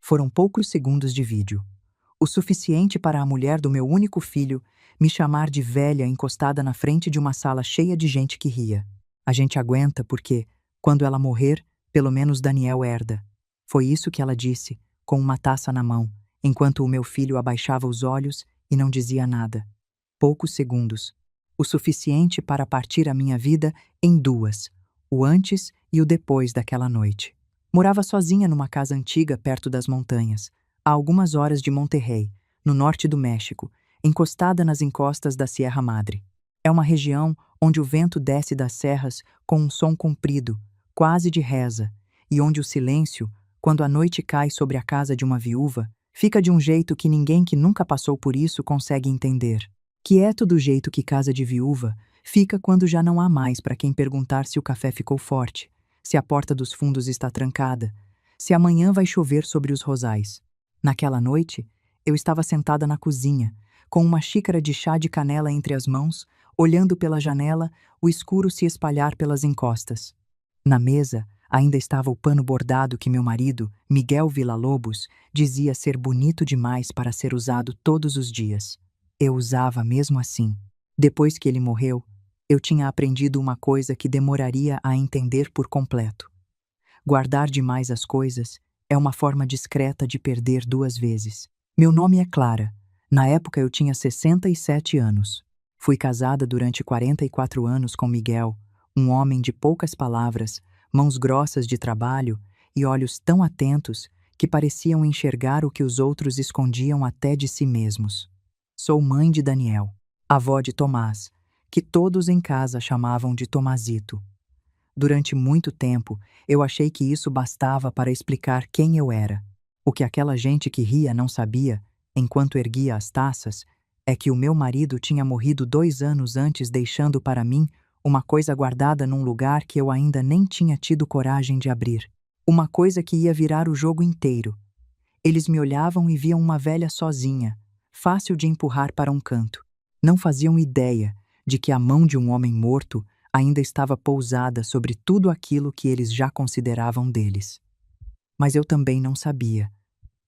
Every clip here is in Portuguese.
Foram poucos segundos de vídeo. O suficiente para a mulher do meu único filho me chamar de velha encostada na frente de uma sala cheia de gente que ria. A gente aguenta porque, quando ela morrer, pelo menos Daniel herda. Foi isso que ela disse, com uma taça na mão, enquanto o meu filho abaixava os olhos e não dizia nada. Poucos segundos. O suficiente para partir a minha vida em duas, o antes e o depois daquela noite. Morava sozinha numa casa antiga perto das montanhas, a algumas horas de Monterrey, no norte do México, encostada nas encostas da Sierra Madre. É uma região onde o vento desce das serras com um som comprido, quase de reza, e onde o silêncio, quando a noite cai sobre a casa de uma viúva, fica de um jeito que ninguém que nunca passou por isso consegue entender. Quieto do jeito que casa de viúva fica quando já não há mais para quem perguntar se o café ficou forte, se a porta dos fundos está trancada, se amanhã vai chover sobre os rosais. Naquela noite, eu estava sentada na cozinha, com uma xícara de chá de canela entre as mãos, olhando pela janela o escuro se espalhar pelas encostas. Na mesa, ainda estava o pano bordado que meu marido, Miguel Villa-Lobos, dizia ser bonito demais para ser usado todos os dias. Eu usava mesmo assim. Depois que ele morreu, eu tinha aprendido uma coisa que demoraria a entender por completo. Guardar demais as coisas é uma forma discreta de perder duas vezes. Meu nome é Clara. Na época eu tinha 67 anos. Fui casada durante 44 anos com Miguel, um homem de poucas palavras, mãos grossas de trabalho e olhos tão atentos que pareciam enxergar o que os outros escondiam até de si mesmos. Sou mãe de Daniel, avó de Tomás, que todos em casa chamavam de Tomazito. Durante muito tempo, eu achei que isso bastava para explicar quem eu era. O que aquela gente que ria não sabia, enquanto erguia as taças, é que o meu marido tinha morrido 2 anos antes, deixando para mim uma coisa guardada num lugar que eu ainda nem tinha tido coragem de abrir. Uma coisa que ia virar o jogo inteiro. Eles me olhavam e viam uma velha sozinha, fácil de empurrar para um canto. Não faziam ideia de que a mão de um homem morto ainda estava pousada sobre tudo aquilo que eles já consideravam deles. Mas eu também não sabia.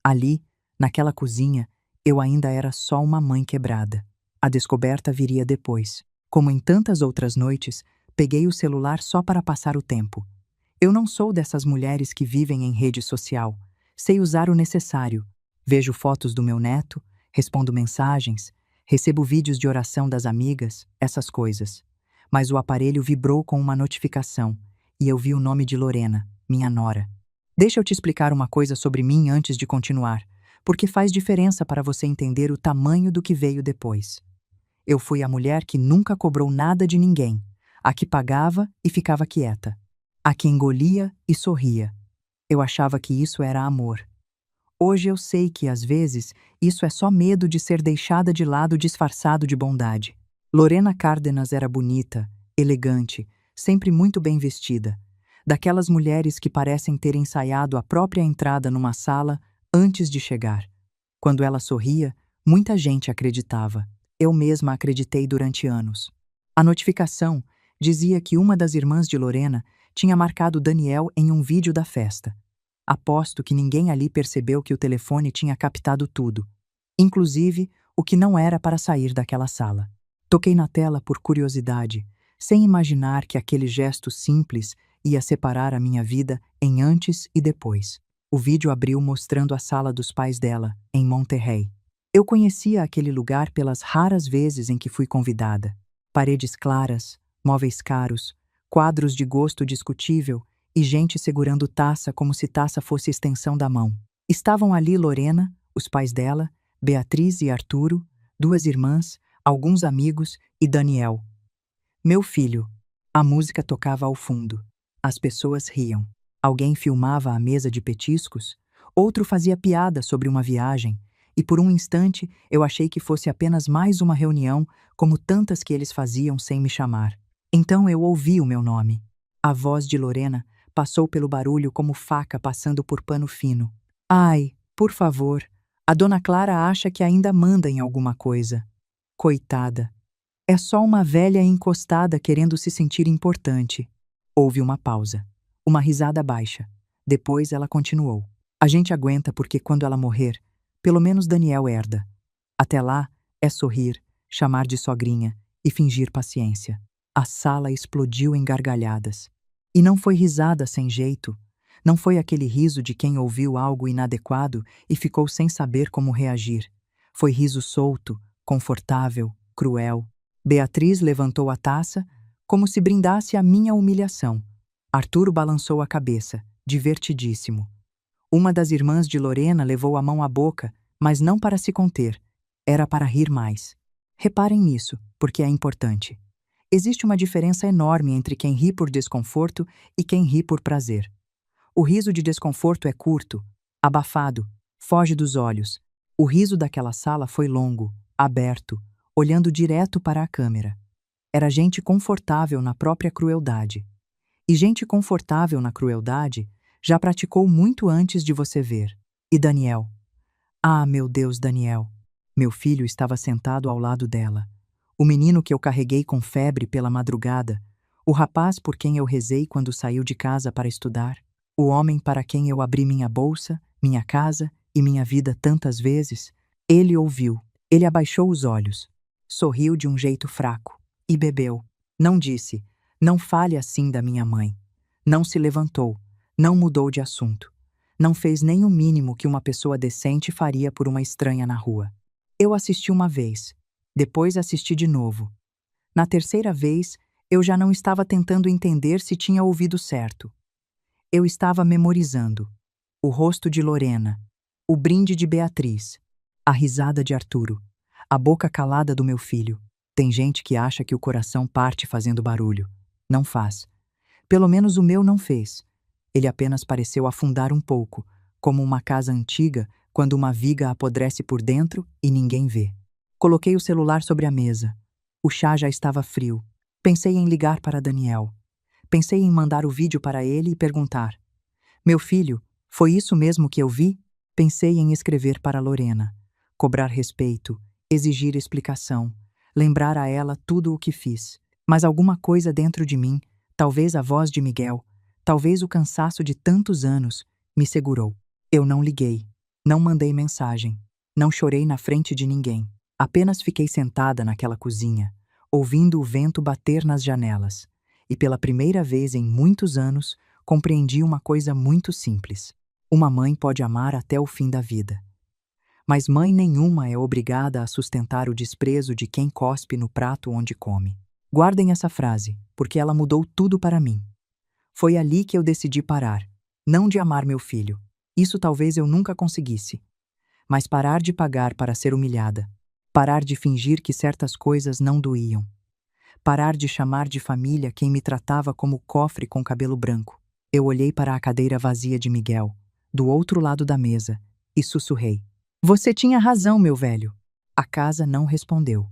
Ali, naquela cozinha, eu ainda era só uma mãe quebrada. A descoberta viria depois. Como em tantas outras noites, peguei o celular só para passar o tempo. Eu não sou dessas mulheres que vivem em rede social. Sei usar o necessário. Vejo fotos do meu neto, respondo mensagens, recebo vídeos de oração das amigas, essas coisas. Mas o aparelho vibrou com uma notificação e eu vi o nome de Lorena, minha nora. Deixa eu te explicar uma coisa sobre mim antes de continuar, porque faz diferença para você entender o tamanho do que veio depois. Eu fui a mulher que nunca cobrou nada de ninguém, a que pagava e ficava quieta, a que engolia e sorria. Eu achava que isso era amor. Hoje eu sei que, às vezes, isso é só medo de ser deixada de lado disfarçado de bondade. Lorena Cárdenas era bonita, elegante, sempre muito bem vestida. Daquelas mulheres que parecem ter ensaiado a própria entrada numa sala antes de chegar. Quando ela sorria, muita gente acreditava. Eu mesma acreditei durante anos. A notificação dizia que uma das irmãs de Lorena tinha marcado Daniel em um vídeo da festa. Aposto que ninguém ali percebeu que o telefone tinha captado tudo, inclusive o que não era para sair daquela sala. Toquei na tela por curiosidade, sem imaginar que aquele gesto simples ia separar a minha vida em antes e depois. O vídeo abriu mostrando a sala dos pais dela, em Monterrey. Eu conhecia aquele lugar pelas raras vezes em que fui convidada. Paredes claras, móveis caros, quadros de gosto discutível e gente segurando taça como se taça fosse extensão da mão. Estavam ali Lorena, os pais dela, Beatriz e Arturo, 2 irmãs, alguns amigos e Daniel. Meu filho. A música tocava ao fundo. As pessoas riam. Alguém filmava a mesa de petiscos, outro fazia piada sobre uma viagem, e por um instante eu achei que fosse apenas mais uma reunião, como tantas que eles faziam sem me chamar. Então eu ouvi o meu nome. A voz de Lorena passou pelo barulho como faca passando por pano fino. Ai, por favor, a dona Clara acha que ainda manda em alguma coisa. Coitada. É só uma velha encostada querendo se sentir importante. Houve uma pausa. Uma risada baixa. Depois ela continuou. A gente aguenta porque quando ela morrer, pelo menos Daniel herda. Até lá, é sorrir, chamar de sogrinha e fingir paciência. A sala explodiu em gargalhadas. E não foi risada sem jeito. Não foi aquele riso de quem ouviu algo inadequado e ficou sem saber como reagir. Foi riso solto, confortável, cruel. Beatriz levantou a taça, como se brindasse a minha humilhação. Arturo balançou a cabeça, divertidíssimo. Uma das irmãs de Lorena levou a mão à boca, mas não para se conter. Era para rir mais. Reparem nisso, porque é importante. Existe uma diferença enorme entre quem ri por desconforto e quem ri por prazer. O riso de desconforto é curto, abafado, foge dos olhos. O riso daquela sala foi longo, aberto, olhando direto para a câmera. Era gente confortável na própria crueldade. E gente confortável na crueldade já praticou muito antes de você ver. E Daniel? Ah, meu Deus, Daniel! Meu filho estava sentado ao lado dela. O menino que eu carreguei com febre pela madrugada, o rapaz por quem eu rezei quando saiu de casa para estudar, o homem para quem eu abri minha bolsa, minha casa e minha vida tantas vezes. Ele ouviu, ele abaixou os olhos, sorriu de um jeito fraco e bebeu. Não disse, não fale assim da minha mãe. Não se levantou, não mudou de assunto. Não fez nem o mínimo que uma pessoa decente faria por uma estranha na rua. Eu assisti uma vez, depois assisti de novo. Na terceira vez, eu já não estava tentando entender se tinha ouvido certo. Eu estava memorizando. O rosto de Lorena, o brinde de Beatriz, a risada de Arturo, a boca calada do meu filho. Tem gente que acha que o coração parte fazendo barulho. Não faz. Pelo menos o meu não fez. Ele apenas pareceu afundar um pouco, como uma casa antiga quando uma viga apodrece por dentro e ninguém vê. Coloquei o celular sobre a mesa. O chá já estava frio. Pensei em ligar para Daniel. Pensei em mandar o vídeo para ele e perguntar: Meu filho, foi isso mesmo que eu vi? Pensei em escrever para Lorena, cobrar respeito, exigir explicação, lembrar a ela tudo o que fiz. Mas alguma coisa dentro de mim, talvez a voz de Miguel, talvez o cansaço de tantos anos, me segurou. Eu não liguei, não mandei mensagem, não chorei na frente de ninguém. Apenas fiquei sentada naquela cozinha, ouvindo o vento bater nas janelas. E pela primeira vez em muitos anos, compreendi uma coisa muito simples. Uma mãe pode amar até o fim da vida. Mas mãe nenhuma é obrigada a sustentar o desprezo de quem cospe no prato onde come. Guardem essa frase, porque ela mudou tudo para mim. Foi ali que eu decidi parar. Não de amar meu filho. Isso talvez eu nunca conseguisse. Mas parar de pagar para ser humilhada. Parar de fingir que certas coisas não doíam. Parar de chamar de família quem me tratava como cofre com cabelo branco. Eu olhei para a cadeira vazia de Miguel, do outro lado da mesa, e sussurrei: Você tinha razão, meu velho. A casa não respondeu.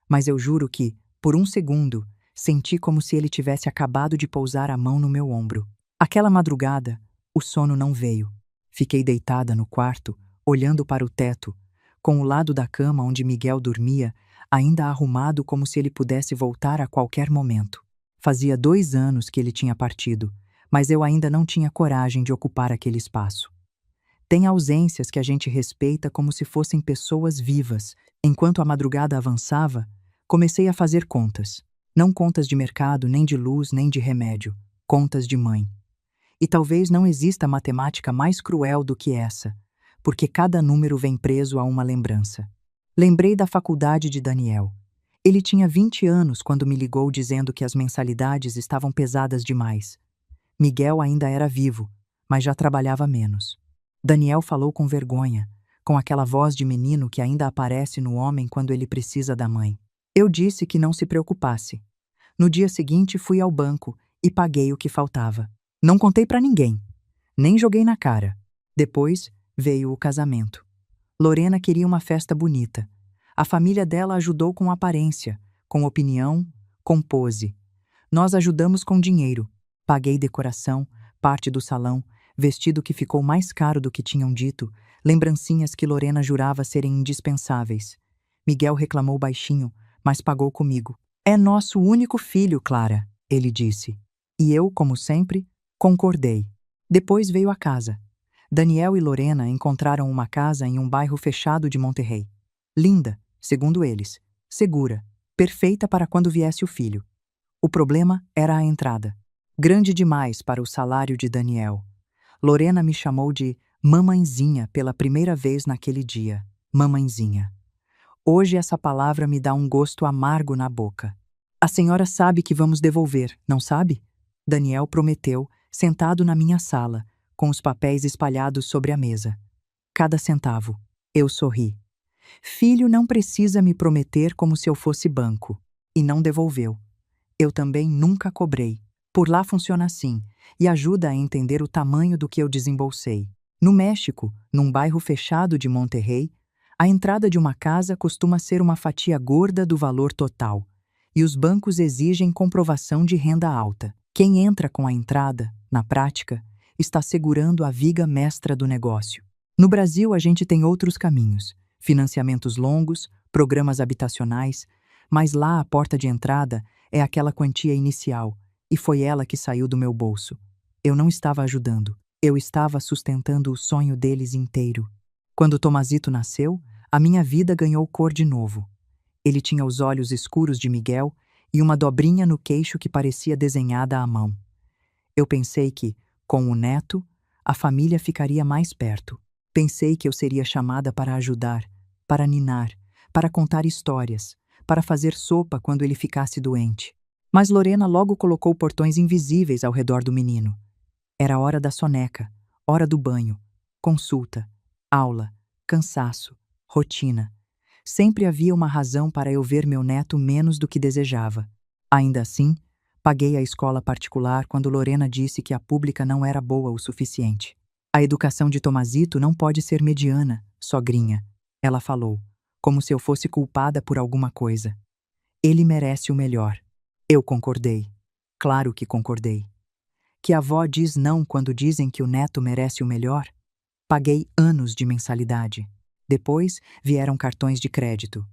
Mas eu juro que, por um segundo, senti como se ele tivesse acabado de pousar a mão no meu ombro. Aquela madrugada, o sono não veio. Fiquei deitada no quarto, olhando para o teto, com o lado da cama onde Miguel dormia, ainda arrumado como se ele pudesse voltar a qualquer momento. Fazia 2 anos que ele tinha partido, mas eu ainda não tinha coragem de ocupar aquele espaço. Tem ausências que a gente respeita como se fossem pessoas vivas. Enquanto a madrugada avançava, comecei a fazer contas. Não contas de mercado, nem de luz, nem de remédio. Contas de mãe. E talvez não exista matemática mais cruel do que essa, porque cada número vem preso a uma lembrança. Lembrei da faculdade de Daniel. Ele tinha 20 anos quando me ligou dizendo que as mensalidades estavam pesadas demais. Miguel ainda era vivo, mas já trabalhava menos. Daniel falou com vergonha, com aquela voz de menino que ainda aparece no homem quando ele precisa da mãe. Eu disse que não se preocupasse. No dia seguinte fui ao banco e paguei o que faltava. Não contei para ninguém, nem joguei na cara. Depois veio o casamento. Lorena queria uma festa bonita. A família dela ajudou com aparência, com opinião, com pose. Nós ajudamos com dinheiro. Paguei decoração, parte do salão, vestido que ficou mais caro do que tinham dito, lembrancinhas que Lorena jurava serem indispensáveis. Miguel reclamou baixinho, mas pagou comigo. É nosso único filho, Clara, ele disse. E eu, como sempre, concordei. Depois veio a casa. Daniel e Lorena encontraram uma casa em um bairro fechado de Monterrey. Linda, segundo eles. Segura. Perfeita para quando viesse o filho. O problema era a entrada. Grande demais para o salário de Daniel. Lorena me chamou de mamãezinha pela primeira vez naquele dia. Mamãezinha. Hoje essa palavra me dá um gosto amargo na boca. A senhora sabe que vamos devolver, não sabe? Daniel prometeu, sentado na minha sala, com os papéis espalhados sobre a mesa. Cada centavo. Eu sorri. Filho não precisa me prometer como se eu fosse banco. E não devolveu. Eu também nunca cobrei. Por lá funciona assim, e ajuda a entender o tamanho do que eu desembolsei. No México, num bairro fechado de Monterrey, a entrada de uma casa costuma ser uma fatia gorda do valor total, e os bancos exigem comprovação de renda alta. Quem entra com a entrada, na prática, está segurando a viga mestra do negócio. No Brasil, a gente tem outros caminhos: financiamentos longos, programas habitacionais, mas lá a porta de entrada é aquela quantia inicial, e foi ela que saiu do meu bolso. Eu não estava ajudando, eu estava sustentando o sonho deles inteiro. Quando Tomazito nasceu, a minha vida ganhou cor de novo. Ele tinha os olhos escuros de Miguel e uma dobrinha no queixo que parecia desenhada à mão. Eu pensei que, com o neto, a família ficaria mais perto. Pensei que eu seria chamada para ajudar, para ninar, para contar histórias, para fazer sopa quando ele ficasse doente. Mas Lorena logo colocou portões invisíveis ao redor do menino. Era hora da soneca, hora do banho, consulta, aula, cansaço, rotina. Sempre havia uma razão para eu ver meu neto menos do que desejava. Ainda assim, paguei a escola particular quando Lorena disse que a pública não era boa o suficiente. A educação de Tomazito não pode ser mediana, sogrinha, ela falou, como se eu fosse culpada por alguma coisa. Ele merece o melhor. Eu concordei. Claro que concordei. Que a avó diz não quando dizem que o neto merece o melhor? Paguei anos de mensalidade. Depois vieram cartões de crédito.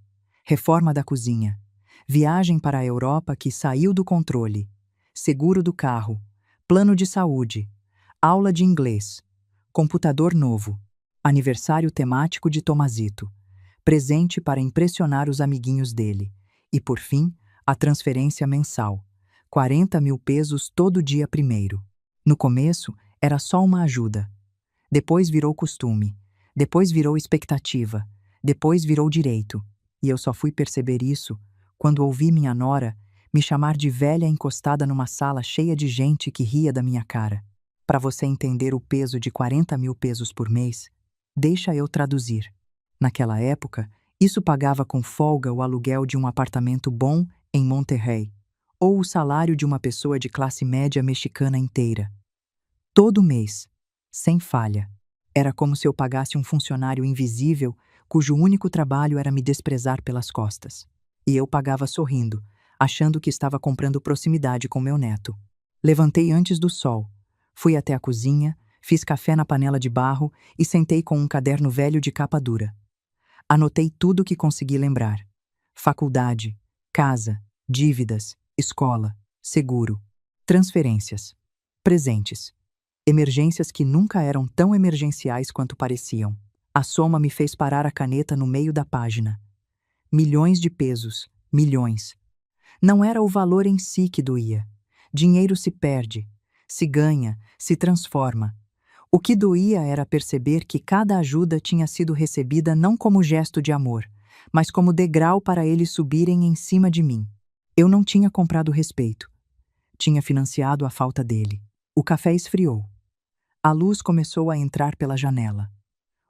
Reforma da cozinha. Viagem para a Europa que saiu do controle. Seguro do carro. Plano de saúde. Aula de inglês. Computador novo. Aniversário temático de Tomazito. Presente para impressionar os amiguinhos dele. E, por fim, a transferência mensal. 40 mil pesos todo dia primeiro. No começo, era só uma ajuda. Depois virou costume. Depois virou expectativa. Depois virou direito. E eu só fui perceber isso quando ouvi minha nora me chamar de velha encostada numa sala cheia de gente que ria da minha cara. Para você entender o peso de 40 mil pesos por mês, deixa eu traduzir. Naquela época, isso pagava com folga o aluguel de um apartamento bom em Monterrey, ou o salário de uma pessoa de classe média mexicana inteira. Todo mês, sem falha. Era como se eu pagasse um funcionário invisível cujo único trabalho era me desprezar pelas costas. E eu pagava sorrindo, achando que estava comprando proximidade com meu neto. Levantei antes do sol, fui até a cozinha, fiz café na panela de barro e sentei com um caderno velho de capa dura. Anotei tudo o que consegui lembrar. Faculdade, casa, dívidas, escola, seguro, transferências, presentes. Emergências que nunca eram tão emergenciais quanto pareciam. A soma me fez parar a caneta no meio da página. Milhões de pesos, milhões. Não era o valor em si que doía. Dinheiro se perde, se ganha, se transforma. O que doía era perceber que cada ajuda tinha sido recebida não como gesto de amor, mas como degrau para eles subirem em cima de mim. Eu não tinha comprado respeito. Tinha financiado a falta dele. O café esfriou. A luz começou a entrar pela janela.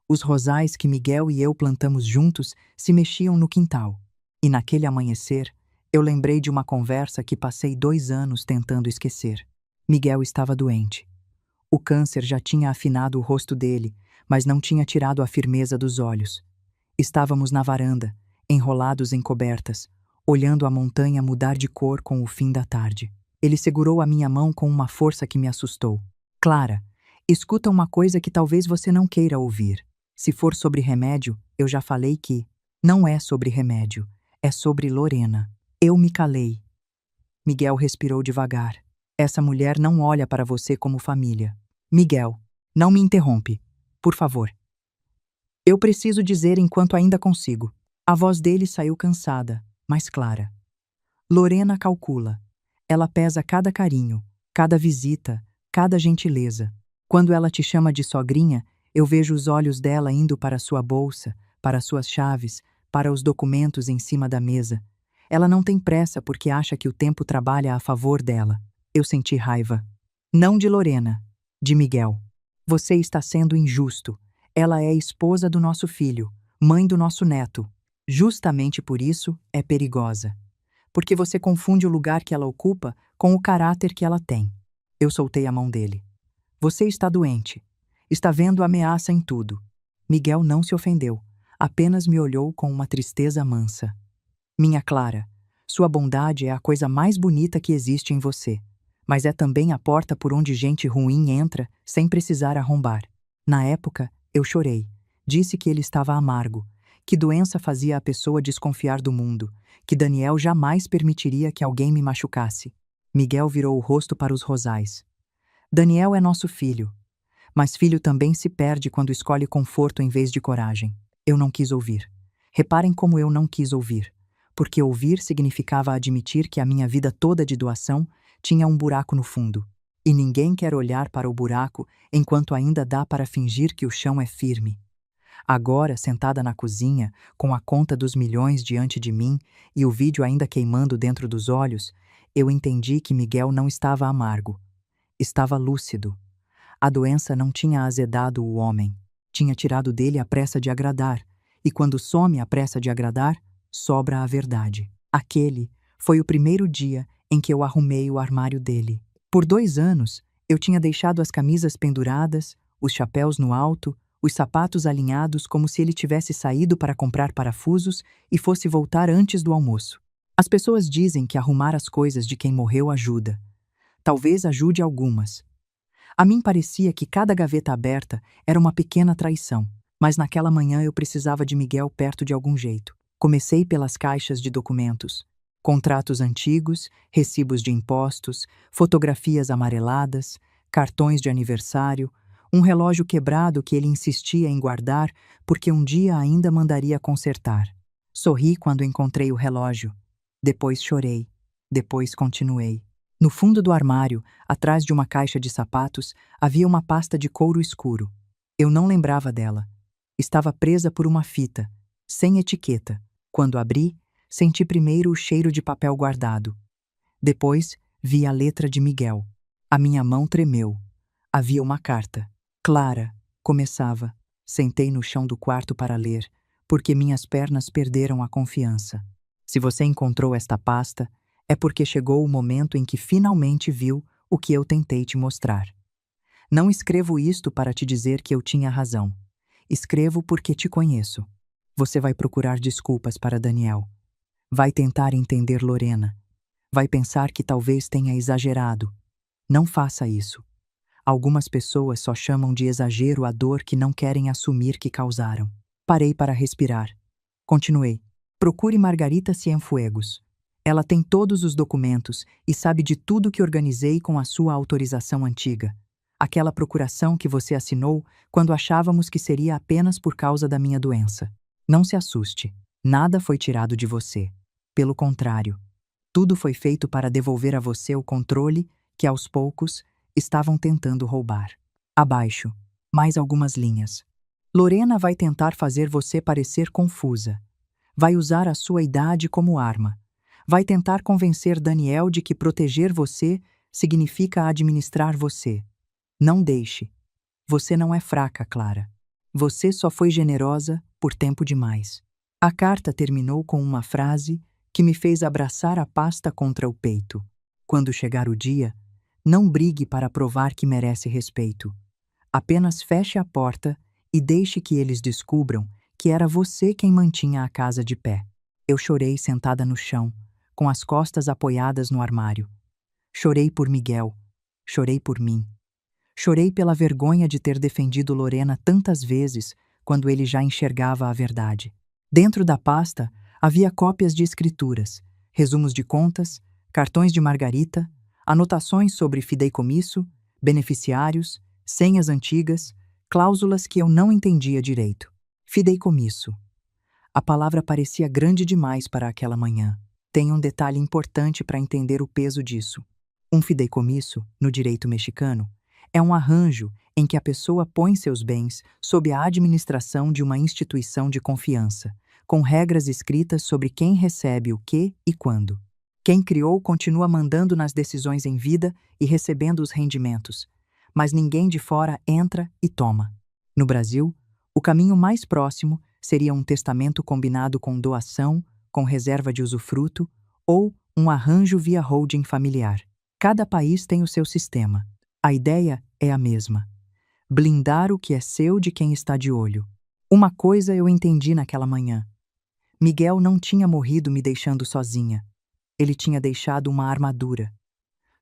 Os rosais que Miguel e eu plantamos juntos se mexiam no quintal. E naquele amanhecer, eu lembrei de uma conversa que passei 2 anos tentando esquecer. Miguel estava doente. O câncer já tinha afinado o rosto dele, mas não tinha tirado a firmeza dos olhos. Estávamos na varanda, enrolados em cobertas, olhando a montanha mudar de cor com o fim da tarde. Ele segurou a minha mão com uma força que me assustou. Clara, escuta uma coisa que talvez você não queira ouvir. Se for sobre remédio, eu já falei que não é sobre remédio, é sobre Lorena. Eu me calei. Miguel respirou devagar. Essa mulher não olha para você como família. Miguel, não me interrompe. por favor. Eu preciso dizer enquanto ainda consigo. A voz dele saiu cansada, mas clara. Lorena calcula. Ela pesa cada carinho, cada visita, cada gentileza. Quando ela te chama de sogrinha, eu vejo os olhos dela indo para sua bolsa, para suas chaves, para os documentos em cima da mesa. Ela não tem pressa porque acha que o tempo trabalha a favor dela. Eu senti raiva. Não de Lorena, de Miguel. Você está sendo injusto. Ela é esposa do nosso filho, mãe do nosso neto. Justamente por isso é perigosa. Porque você confunde o lugar que ela ocupa com o caráter que ela tem. Eu soltei a mão dele. Você está doente. Está vendo ameaça em tudo. Miguel não se ofendeu, apenas me olhou com uma tristeza mansa. Minha Clara, sua bondade é a coisa mais bonita que existe em você, mas é também a porta por onde gente ruim entra sem precisar arrombar. Na época, eu chorei. Disse que ele estava amargo, que doença fazia a pessoa desconfiar do mundo, que Daniel jamais permitiria que alguém me machucasse. Miguel virou o rosto para os rosais. Daniel é nosso filho, mas filho também se perde quando escolhe conforto em vez de coragem. Eu não quis ouvir. Reparem como eu não quis ouvir, porque ouvir significava admitir que a minha vida toda de doação tinha um buraco no fundo. E ninguém quer olhar para o buraco enquanto ainda dá para fingir que o chão é firme. Agora, sentada na cozinha, com a conta dos milhões diante de mim e o vídeo ainda queimando dentro dos olhos, eu entendi que Miguel não estava amargo. Estava lúcido. A doença não tinha azedado o homem. Tinha tirado dele a pressa de agradar. E quando some a pressa de agradar, sobra a verdade. Aquele foi o primeiro dia em que eu arrumei o armário dele. Por 2 anos, eu tinha deixado as camisas penduradas, os chapéus no alto, os sapatos alinhados como se ele tivesse saído para comprar parafusos e fosse voltar antes do almoço. As pessoas dizem que arrumar as coisas de quem morreu ajuda. Talvez ajude algumas. A mim parecia que cada gaveta aberta era uma pequena traição, mas naquela manhã eu precisava de Miguel perto de algum jeito. Comecei pelas caixas de documentos. Contratos antigos, recibos de impostos, fotografias amareladas, cartões de aniversário, um relógio quebrado que ele insistia em guardar porque um dia ainda mandaria consertar. Sorri quando encontrei o relógio. Depois chorei. Depois continuei. No fundo do armário, atrás de uma caixa de sapatos, havia uma pasta de couro escuro. Eu não lembrava dela. Estava presa por uma fita, sem etiqueta. Quando abri, senti primeiro o cheiro de papel guardado. Depois, vi a letra de Miguel. A minha mão tremeu. Havia uma carta. Clara, começava. Sentei no chão do quarto para ler, porque minhas pernas perderam a confiança. Se você encontrou esta pasta, é porque chegou o momento em que finalmente viu o que eu tentei te mostrar. Não escrevo isto para te dizer que eu tinha razão. Escrevo porque te conheço. Você vai procurar desculpas para Daniel. Vai tentar entender Lorena. Vai pensar que talvez tenha exagerado. Não faça isso. Algumas pessoas só chamam de exagero a dor que não querem assumir que causaram. Parei para respirar. Continuei. Procure Margarita Cienfuegos. Ela tem todos os documentos e sabe de tudo que organizei com a sua autorização antiga. Aquela procuração que você assinou quando achávamos que seria apenas por causa da minha doença. Não se assuste. Nada foi tirado de você. Pelo contrário, tudo foi feito para devolver a você o controle que, aos poucos, estavam tentando roubar. Abaixo, mais algumas linhas. Lorena vai tentar fazer você parecer confusa. Vai usar a sua idade como arma. Vai tentar convencer Daniel de que proteger você significa administrar você. Não deixe. Você não é fraca, Clara. Você só foi generosa por tempo demais. A carta terminou com uma frase que me fez abraçar a pasta contra o peito. Quando chegar o dia, não brigue para provar que merece respeito. Apenas feche a porta e deixe que eles descubram que era você quem mantinha a casa de pé. Eu chorei sentada no chão, com as costas apoiadas no armário. Chorei por Miguel. Chorei por mim. Chorei pela vergonha de ter defendido Lorena tantas vezes quando ele já enxergava a verdade. Dentro da pasta havia cópias de escrituras, resumos de contas, cartões de Margarita, anotações sobre fideicomisso, beneficiários, senhas antigas, cláusulas que eu não entendia direito. Fideicomisso. A palavra parecia grande demais para aquela manhã. Tem um detalhe importante para entender o peso disso. Um fideicomisso, no direito mexicano, é um arranjo em que a pessoa põe seus bens sob a administração de uma instituição de confiança, com regras escritas sobre quem recebe o que e quando. Quem criou continua mandando nas decisões em vida e recebendo os rendimentos, mas ninguém de fora entra e toma. No Brasil, o caminho mais próximo seria um testamento combinado com doação, com reserva de usufruto, ou um arranjo via holding familiar. Cada país tem o seu sistema. A ideia é a mesma: blindar o que é seu de quem está de olho. Uma coisa eu entendi naquela manhã. Miguel não tinha morrido me deixando sozinha. Ele tinha deixado uma armadura.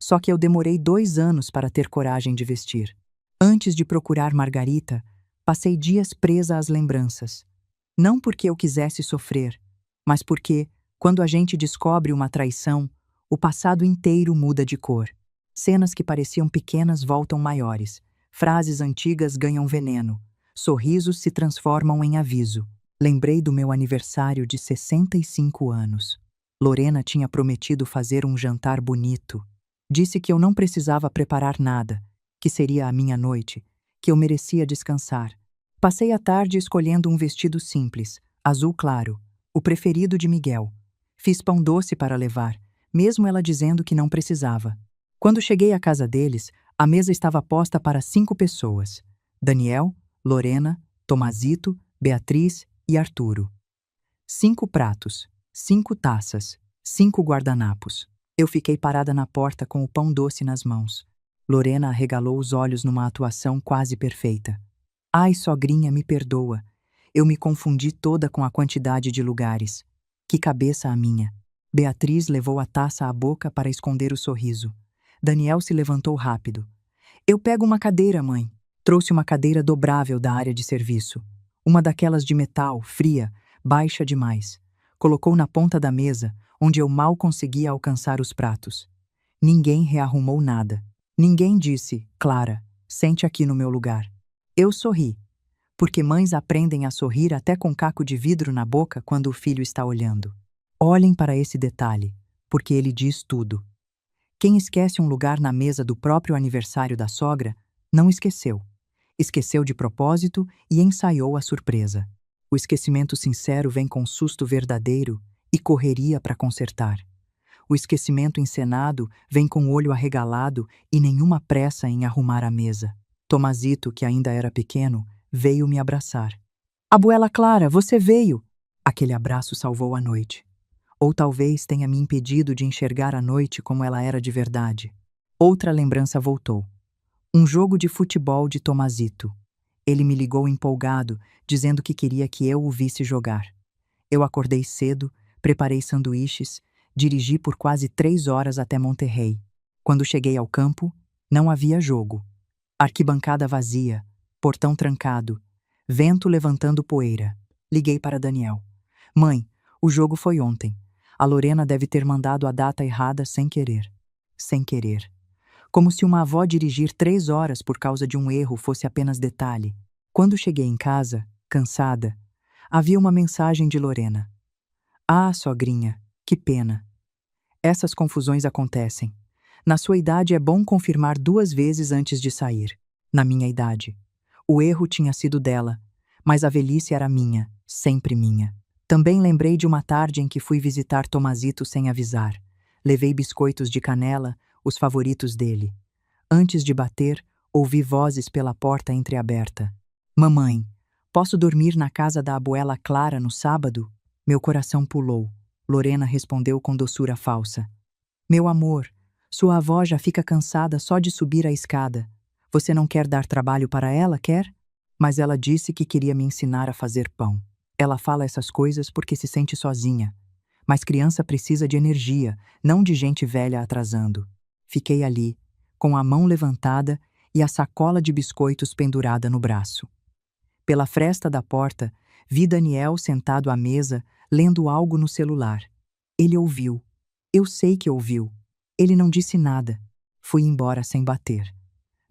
Só que eu demorei 2 anos para ter coragem de vestir. Antes de procurar Margarita, passei dias presa às lembranças. Não porque eu quisesse sofrer, mas porque, quando a gente descobre uma traição, o passado inteiro muda de cor. Cenas que pareciam pequenas voltam maiores. Frases antigas ganham veneno. Sorrisos se transformam em aviso. Lembrei do meu aniversário de 65 anos. Lorena tinha prometido fazer um jantar bonito. Disse que eu não precisava preparar nada, que seria a minha noite, que eu merecia descansar. Passei a tarde escolhendo um vestido simples, azul claro, o preferido de Miguel. Fiz pão doce para levar, mesmo ela dizendo que não precisava. Quando cheguei à casa deles, a mesa estava posta para 5 pessoas: Daniel, Lorena, Tomazito, Beatriz e Arturo. 5 pratos, 5 taças, 5 guardanapos. Eu fiquei parada na porta com o pão doce nas mãos. Lorena arregalou os olhos numa atuação quase perfeita. Ai, sogrinha, me perdoa. Eu me confundi toda com a quantidade de lugares. Que cabeça a minha. Beatriz levou a taça à boca para esconder o sorriso. Daniel se levantou rápido. Eu pego uma cadeira, mãe. Trouxe uma cadeira dobrável da área de serviço. Uma daquelas de metal, fria, baixa demais. Colocou na ponta da mesa, onde eu mal conseguia alcançar os pratos. Ninguém rearrumou nada. Ninguém disse: Clara, sente aqui no meu lugar. Eu sorri, porque mães aprendem a sorrir até com caco de vidro na boca quando o filho está olhando. Olhem para esse detalhe, porque ele diz tudo. Quem esquece um lugar na mesa do próprio aniversário da sogra, não esqueceu. Esqueceu de propósito e ensaiou a surpresa. O esquecimento sincero vem com susto verdadeiro e correria para consertar. O esquecimento encenado vem com o olho arregalado e nenhuma pressa em arrumar a mesa. Tomazito, que ainda era pequeno, veio me abraçar. Abuela Clara, você veio! Aquele abraço salvou a noite. Ou talvez tenha me impedido de enxergar a noite como ela era de verdade. Outra lembrança voltou. Um jogo de futebol de Tomazito. Ele me ligou empolgado, dizendo que queria que eu o visse jogar. Eu acordei cedo, preparei sanduíches, dirigi por quase 3 horas até Monterrey. Quando cheguei ao campo, não havia jogo. Arquibancada vazia, portão trancado, vento levantando poeira. Liguei para Daniel. Mãe, o jogo foi ontem. A Lorena deve ter mandado a data errada sem querer. Sem querer. Como se uma avó dirigir 3 horas por causa de um erro fosse apenas detalhe. Quando cheguei em casa, cansada, havia uma mensagem de Lorena. Ah, sogrinha, que pena. Essas confusões acontecem. Na sua idade é bom confirmar 2 vezes antes de sair. Na minha idade. O erro tinha sido dela, mas a velhice era minha, sempre minha. Também lembrei de uma tarde em que fui visitar Tomazito sem avisar. Levei biscoitos de canela, os favoritos dele. Antes de bater, ouvi vozes pela porta entreaberta. Mamãe, posso dormir na casa da abuela Clara no sábado? Meu coração pulou. Lorena respondeu com doçura falsa. Meu amor, sua avó já fica cansada só de subir a escada. Você não quer dar trabalho para ela, quer? Mas ela disse que queria me ensinar a fazer pão. Ela fala essas coisas porque se sente sozinha. Mas criança precisa de energia, não de gente velha atrasando. Fiquei ali, com a mão levantada e a sacola de biscoitos pendurada no braço. Pela fresta da porta, vi Daniel sentado à mesa, lendo algo no celular. Ele ouviu. Eu sei que ouviu. Ele não disse nada. Fui embora sem bater.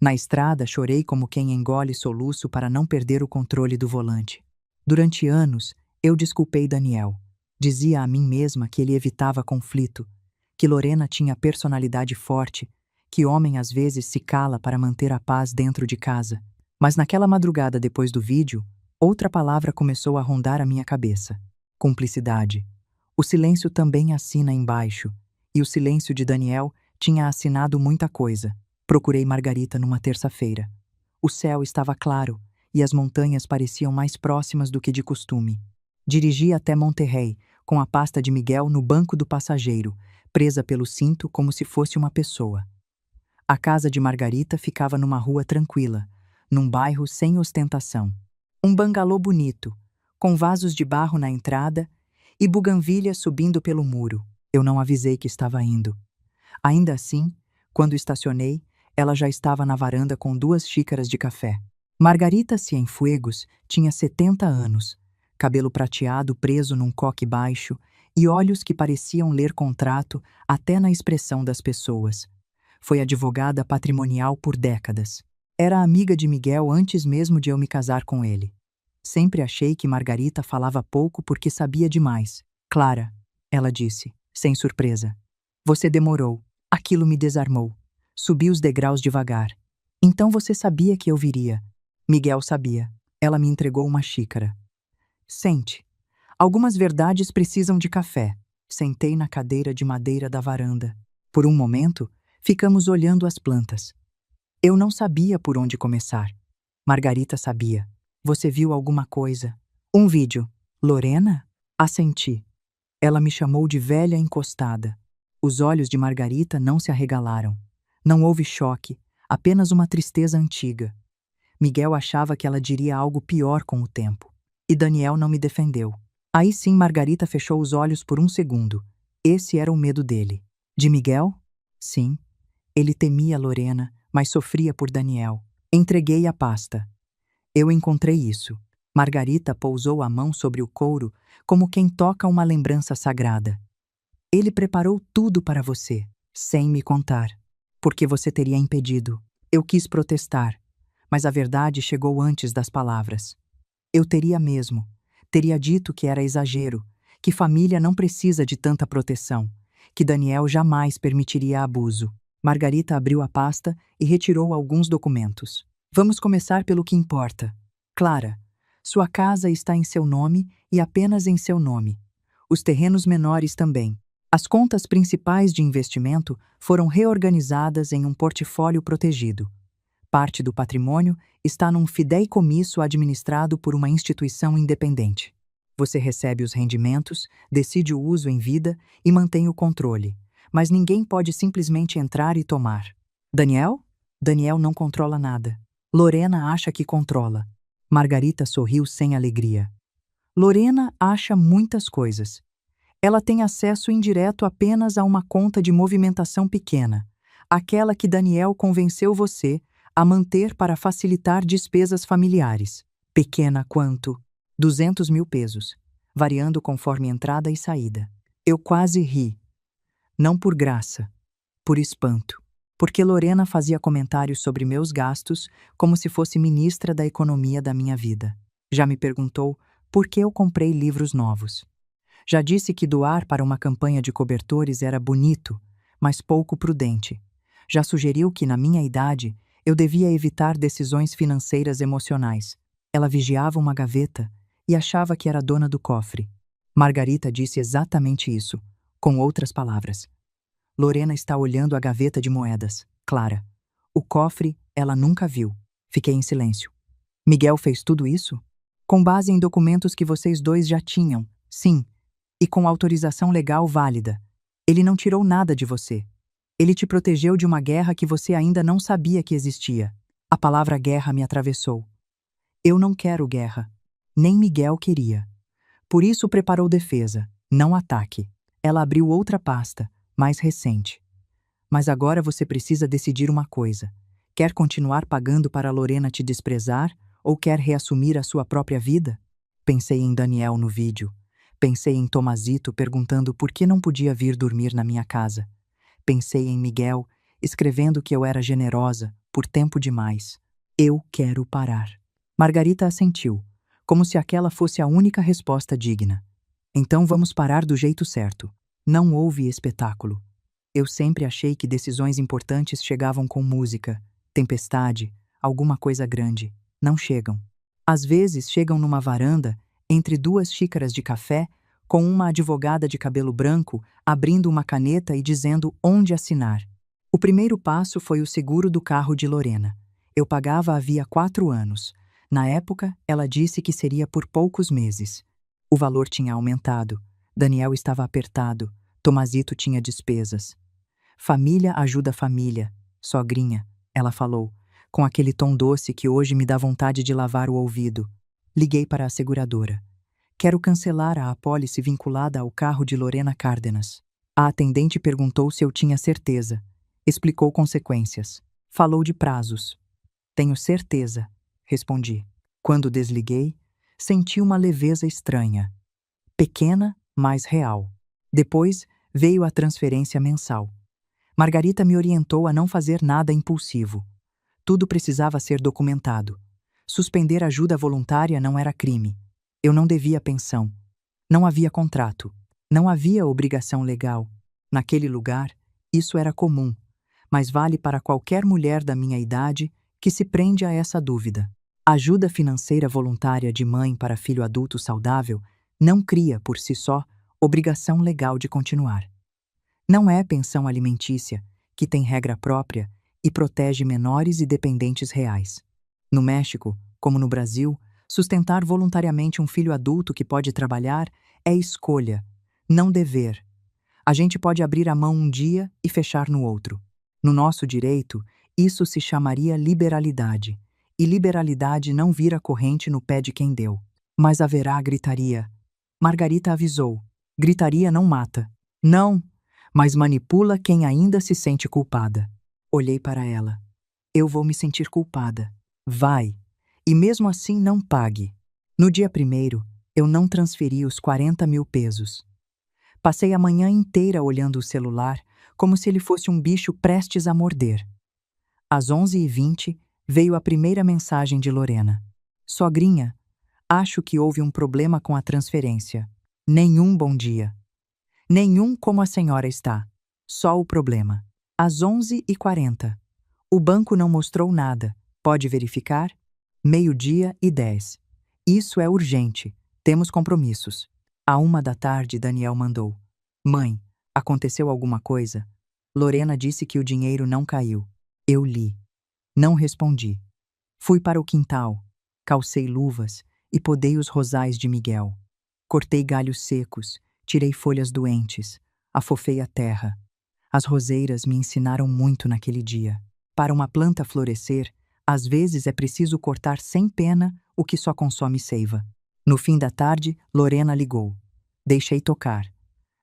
Na estrada, chorei como quem engole soluço para não perder o controle do volante. Durante anos, eu desculpei Daniel. Dizia a mim mesma que ele evitava conflito, que Lorena tinha personalidade forte, que homem às vezes se cala para manter a paz dentro de casa. Mas naquela madrugada depois do vídeo, outra palavra começou a rondar a minha cabeça: cumplicidade. O silêncio também assina embaixo, e o silêncio de Daniel tinha assinado muita coisa. Procurei Margarita numa terça-feira. O céu estava claro e as montanhas pareciam mais próximas do que de costume. Dirigi até Monterrey, com a pasta de Miguel no banco do passageiro, presa pelo cinto como se fosse uma pessoa. A casa de Margarita ficava numa rua tranquila, num bairro sem ostentação. Um bangalô bonito, com vasos de barro na entrada e buganvílias subindo pelo muro. Eu não avisei que estava indo. Ainda assim, quando estacionei, ela já estava na varanda com 2 xícaras de café. Margarita Cienfuegos tinha 70 anos, cabelo prateado preso num coque baixo e olhos que pareciam ler contrato até na expressão das pessoas. Foi advogada patrimonial por décadas. Era amiga de Miguel antes mesmo de eu me casar com ele. Sempre achei que Margarita falava pouco porque sabia demais. Clara, ela disse, sem surpresa. Você demorou. Aquilo me desarmou. Subi os degraus devagar. Então você sabia que eu viria. Miguel sabia. Ela me entregou uma xícara. Sente. Algumas verdades precisam de café. Sentei na cadeira de madeira da varanda. Por um momento, ficamos olhando as plantas. Eu não sabia por onde começar. Margarita sabia. Você viu alguma coisa? Um vídeo. Lorena? Assenti. Ela me chamou de velha encostada. Os olhos de Margarita não se arregalaram. Não houve choque, apenas uma tristeza antiga. Miguel achava que ela diria algo pior com o tempo. E Daniel não me defendeu. Aí sim Margarita fechou os olhos por um segundo. Esse era o medo dele. De Miguel? Sim. Ele temia Lorena, mas sofria por Daniel. Entreguei a pasta. Eu encontrei isso. Margarita pousou a mão sobre o couro, como quem toca uma lembrança sagrada. Ele preparou tudo para você, sem me contar, porque você teria impedido. Eu quis protestar, mas a verdade chegou antes das palavras. Eu teria mesmo. Teria dito que era exagero, que família não precisa de tanta proteção, que Daniel jamais permitiria abuso. Margarita abriu a pasta e retirou alguns documentos. Vamos começar pelo que importa. Clara, sua casa está em seu nome e apenas em seu nome. Os terrenos menores também. As contas principais de investimento foram reorganizadas em um portfólio protegido. Parte do patrimônio está num fideicomisso administrado por uma instituição independente. Você recebe os rendimentos, decide o uso em vida e mantém o controle, mas ninguém pode simplesmente entrar e tomar. Daniel? Daniel não controla nada. Lorena acha que controla. Margarita sorriu sem alegria. Lorena acha muitas coisas. Ela tem acesso indireto apenas a uma conta de movimentação pequena, aquela que Daniel convenceu você a manter para facilitar despesas familiares. Pequena quanto 200 mil pesos, variando conforme entrada e saída. Eu quase ri. Não por graça, por espanto. Porque Lorena fazia comentários sobre meus gastos como se fosse ministra da economia da minha vida. Já me perguntou por que eu comprei livros novos. Já disse que doar para uma campanha de cobertores era bonito, mas pouco prudente. Já sugeriu que, na minha idade, eu devia evitar decisões financeiras emocionais. Ela vigiava uma gaveta e achava que era dona do cofre. Margarita disse exatamente isso, com outras palavras. Lorena está olhando a gaveta de moedas. Clara. O cofre ela nunca viu. Fiquei em silêncio. Miguel fez tudo isso? Com base em documentos que vocês dois já tinham. Sim. E com autorização legal válida. Ele não tirou nada de você. Ele te protegeu de uma guerra que você ainda não sabia que existia. A palavra guerra me atravessou. Eu não quero guerra. Nem Miguel queria. Por isso preparou defesa, não ataque. Ela abriu outra pasta, mais recente. Mas agora você precisa decidir uma coisa. Quer continuar pagando para Lorena te desprezar ou quer reassumir a sua própria vida? Pensei em Daniel no vídeo. Pensei em Tomazito perguntando por que não podia vir dormir na minha casa. Pensei em Miguel, escrevendo que eu era generosa, por tempo demais. Eu quero parar. Margarita assentiu, como se aquela fosse a única resposta digna. Então vamos parar do jeito certo. Não houve espetáculo. Eu sempre achei que decisões importantes chegavam com música, tempestade, alguma coisa grande. Não chegam. Às vezes chegam numa varanda, entre duas xícaras de café, com uma advogada de cabelo branco abrindo uma caneta e dizendo onde assinar. O primeiro passo foi o seguro do carro de Lorena. Eu pagava havia 4 anos. Na época, ela disse que seria por poucos meses. O valor tinha aumentado. Daniel estava apertado. Tomazito tinha despesas. Família ajuda família. Sogrinha, ela falou, com aquele tom doce que hoje me dá vontade de lavar o ouvido. Liguei para a seguradora. Quero cancelar a apólice vinculada ao carro de Lorena Cárdenas. A atendente perguntou se eu tinha certeza. Explicou consequências. Falou de prazos. Tenho certeza, respondi. Quando desliguei, senti uma leveza estranha. Pequena, mas real. Depois veio a transferência mensal. Margarita me orientou a não fazer nada impulsivo. Tudo precisava ser documentado. Suspender ajuda voluntária não era crime. Eu não devia pensão. Não havia contrato. Não havia obrigação legal. Naquele lugar, isso era comum, mas vale para qualquer mulher da minha idade que se prende a essa dúvida. Ajuda financeira voluntária de mãe para filho adulto saudável não cria, por si só, obrigação legal de continuar. Não é pensão alimentícia, que tem regra própria e protege menores e dependentes reais. No México, como no Brasil, sustentar voluntariamente um filho adulto que pode trabalhar é escolha, não dever. A gente pode abrir a mão um dia e fechar no outro. No nosso direito, isso se chamaria liberalidade, e liberalidade não vira corrente no pé de quem deu. Mas haverá gritaria. Margarita avisou. Gritaria não mata. Não, mas manipula quem ainda se sente culpada. Olhei para ela. Eu vou me sentir culpada. Vai. E mesmo assim não pague. No dia 1º, eu não transferi os 40 mil pesos. Passei a manhã inteira olhando o celular, como se ele fosse um bicho prestes a morder. Às 11h20, veio a primeira mensagem de Lorena. Sogrinha, acho que houve um problema com a transferência. Nenhum bom dia. Nenhum como a senhora está. Só o problema. Às 11h40. O banco não mostrou nada. Pode verificar? 12h10. Isso é urgente. Temos compromissos. À 1h da tarde, Daniel mandou. Mãe, aconteceu alguma coisa? Lorena disse que o dinheiro não caiu. Eu li. Não respondi. Fui para o quintal. Calcei luvas e podei os rosais de Miguel. Cortei galhos secos, tirei folhas doentes, afofei a terra. As roseiras me ensinaram muito naquele dia. Para uma planta florescer, às vezes é preciso cortar sem pena o que só consome seiva. No fim da tarde, Lorena ligou. Deixei tocar.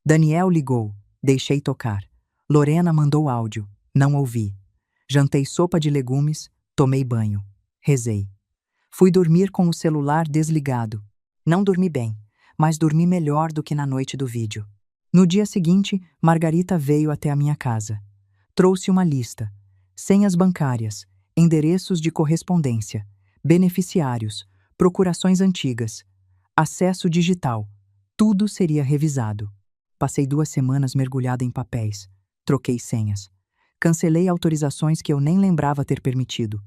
Daniel ligou. Deixei tocar. Lorena mandou áudio. Não ouvi. Jantei sopa de legumes, tomei banho. Rezei. Fui dormir com o celular desligado. Não dormi bem, mas dormi melhor do que na noite do vídeo. No dia seguinte, Margarita veio até a minha casa. Trouxe uma lista. Senhas bancárias, endereços de correspondência, beneficiários, procurações antigas, acesso digital. Tudo seria revisado. Passei 2 semanas mergulhada em papéis. Troquei senhas. Cancelei autorizações que eu nem lembrava ter permitido.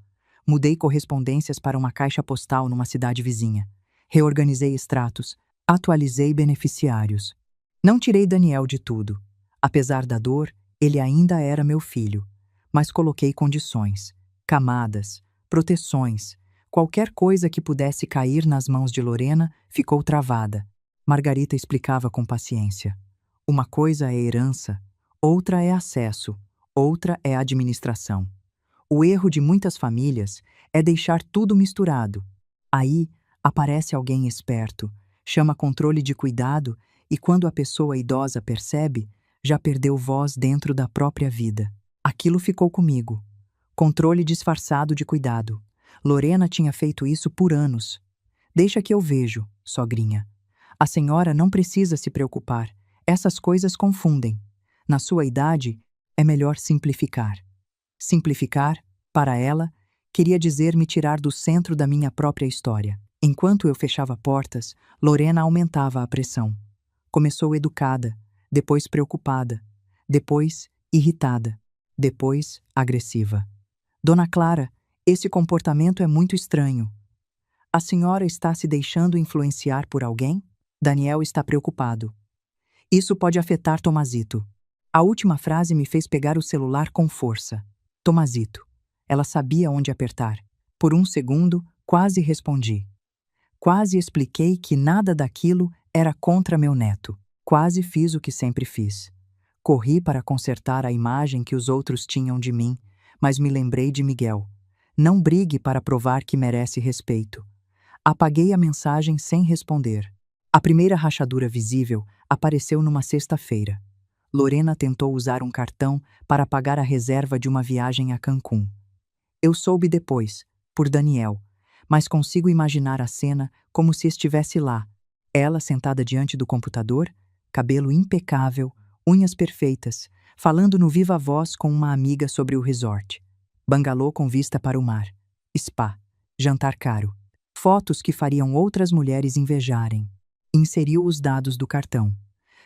Mudei correspondências para uma caixa postal numa cidade vizinha. Reorganizei extratos. Atualizei beneficiários. Não tirei Daniel de tudo. Apesar da dor, ele ainda era meu filho. Mas coloquei condições, camadas, proteções. Qualquer coisa que pudesse cair nas mãos de Lorena ficou travada. Margarita explicava com paciência. Uma coisa é herança, outra é acesso, outra é administração. O erro de muitas famílias é deixar tudo misturado. Aí aparece alguém esperto, chama controle de cuidado e quando a pessoa idosa percebe, já perdeu voz dentro da própria vida. Aquilo ficou comigo. Controle disfarçado de cuidado. Lorena tinha feito isso por anos. Deixa que eu vejo, sogrinha. A senhora não precisa se preocupar. Essas coisas confundem. Na sua idade, é melhor simplificar. Simplificar Para ela, queria dizer me tirar do centro da minha própria história. Enquanto eu fechava portas, Lorena aumentava a pressão. Começou educada, depois preocupada, depois irritada, depois agressiva. Dona Clara, esse comportamento é muito estranho. A senhora está se deixando influenciar por alguém? Daniel está preocupado. Isso pode afetar Tomazito. A última frase me fez pegar o celular com força. Tomazito. Ela sabia onde apertar. Por um segundo, quase respondi. Quase expliquei que nada daquilo era contra meu neto. Quase fiz o que sempre fiz. Corri para consertar a imagem que os outros tinham de mim, mas me lembrei de Miguel. Não brigue para provar que merece respeito. Apaguei a mensagem sem responder. A primeira rachadura visível apareceu numa sexta-feira. Lorena tentou usar um cartão para pagar a reserva de uma viagem a Cancún. Eu soube depois, por Daniel, mas consigo imaginar a cena como se estivesse lá. Ela sentada diante do computador, cabelo impecável, unhas perfeitas, falando no viva voz com uma amiga sobre o resort. Bangalô com vista para o mar. Spa. Jantar caro. Fotos que fariam outras mulheres invejarem. Inseriu os dados do cartão.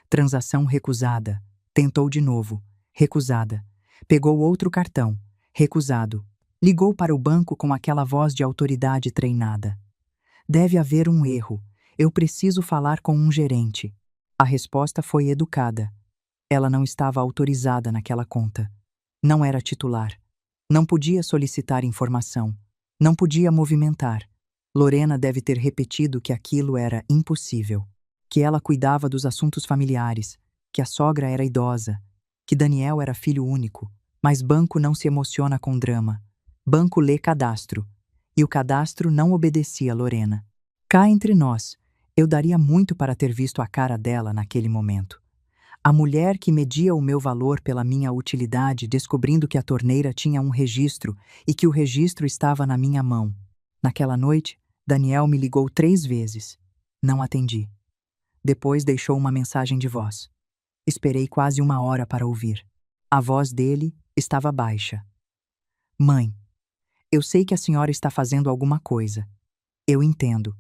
Transação recusada. Tentou de novo. Recusada. Pegou outro cartão. Recusado. Ligou para o banco com aquela voz de autoridade treinada. Deve haver um erro. Eu preciso falar com um gerente. A resposta foi educada. Ela não estava autorizada naquela conta. Não era titular. Não podia solicitar informação. Não podia movimentar. Lorena deve ter repetido que aquilo era impossível. Que ela cuidava dos assuntos familiares. Que a sogra era idosa. Que Daniel era filho único. Mas banco não se emociona com drama. Banco lê cadastro. E o cadastro não obedecia a Lorena. Cá entre nós, eu daria muito para ter visto a cara dela naquele momento. A mulher que media o meu valor pela minha utilidade, descobrindo que a torneira tinha um registro e que o registro estava na minha mão. Naquela noite, Daniel me ligou 3 vezes. Não atendi. Depois deixou uma mensagem de voz. Esperei quase 1 hora para ouvir. A voz dele estava baixa. Mãe, eu sei que a senhora está fazendo alguma coisa. Eu entendo.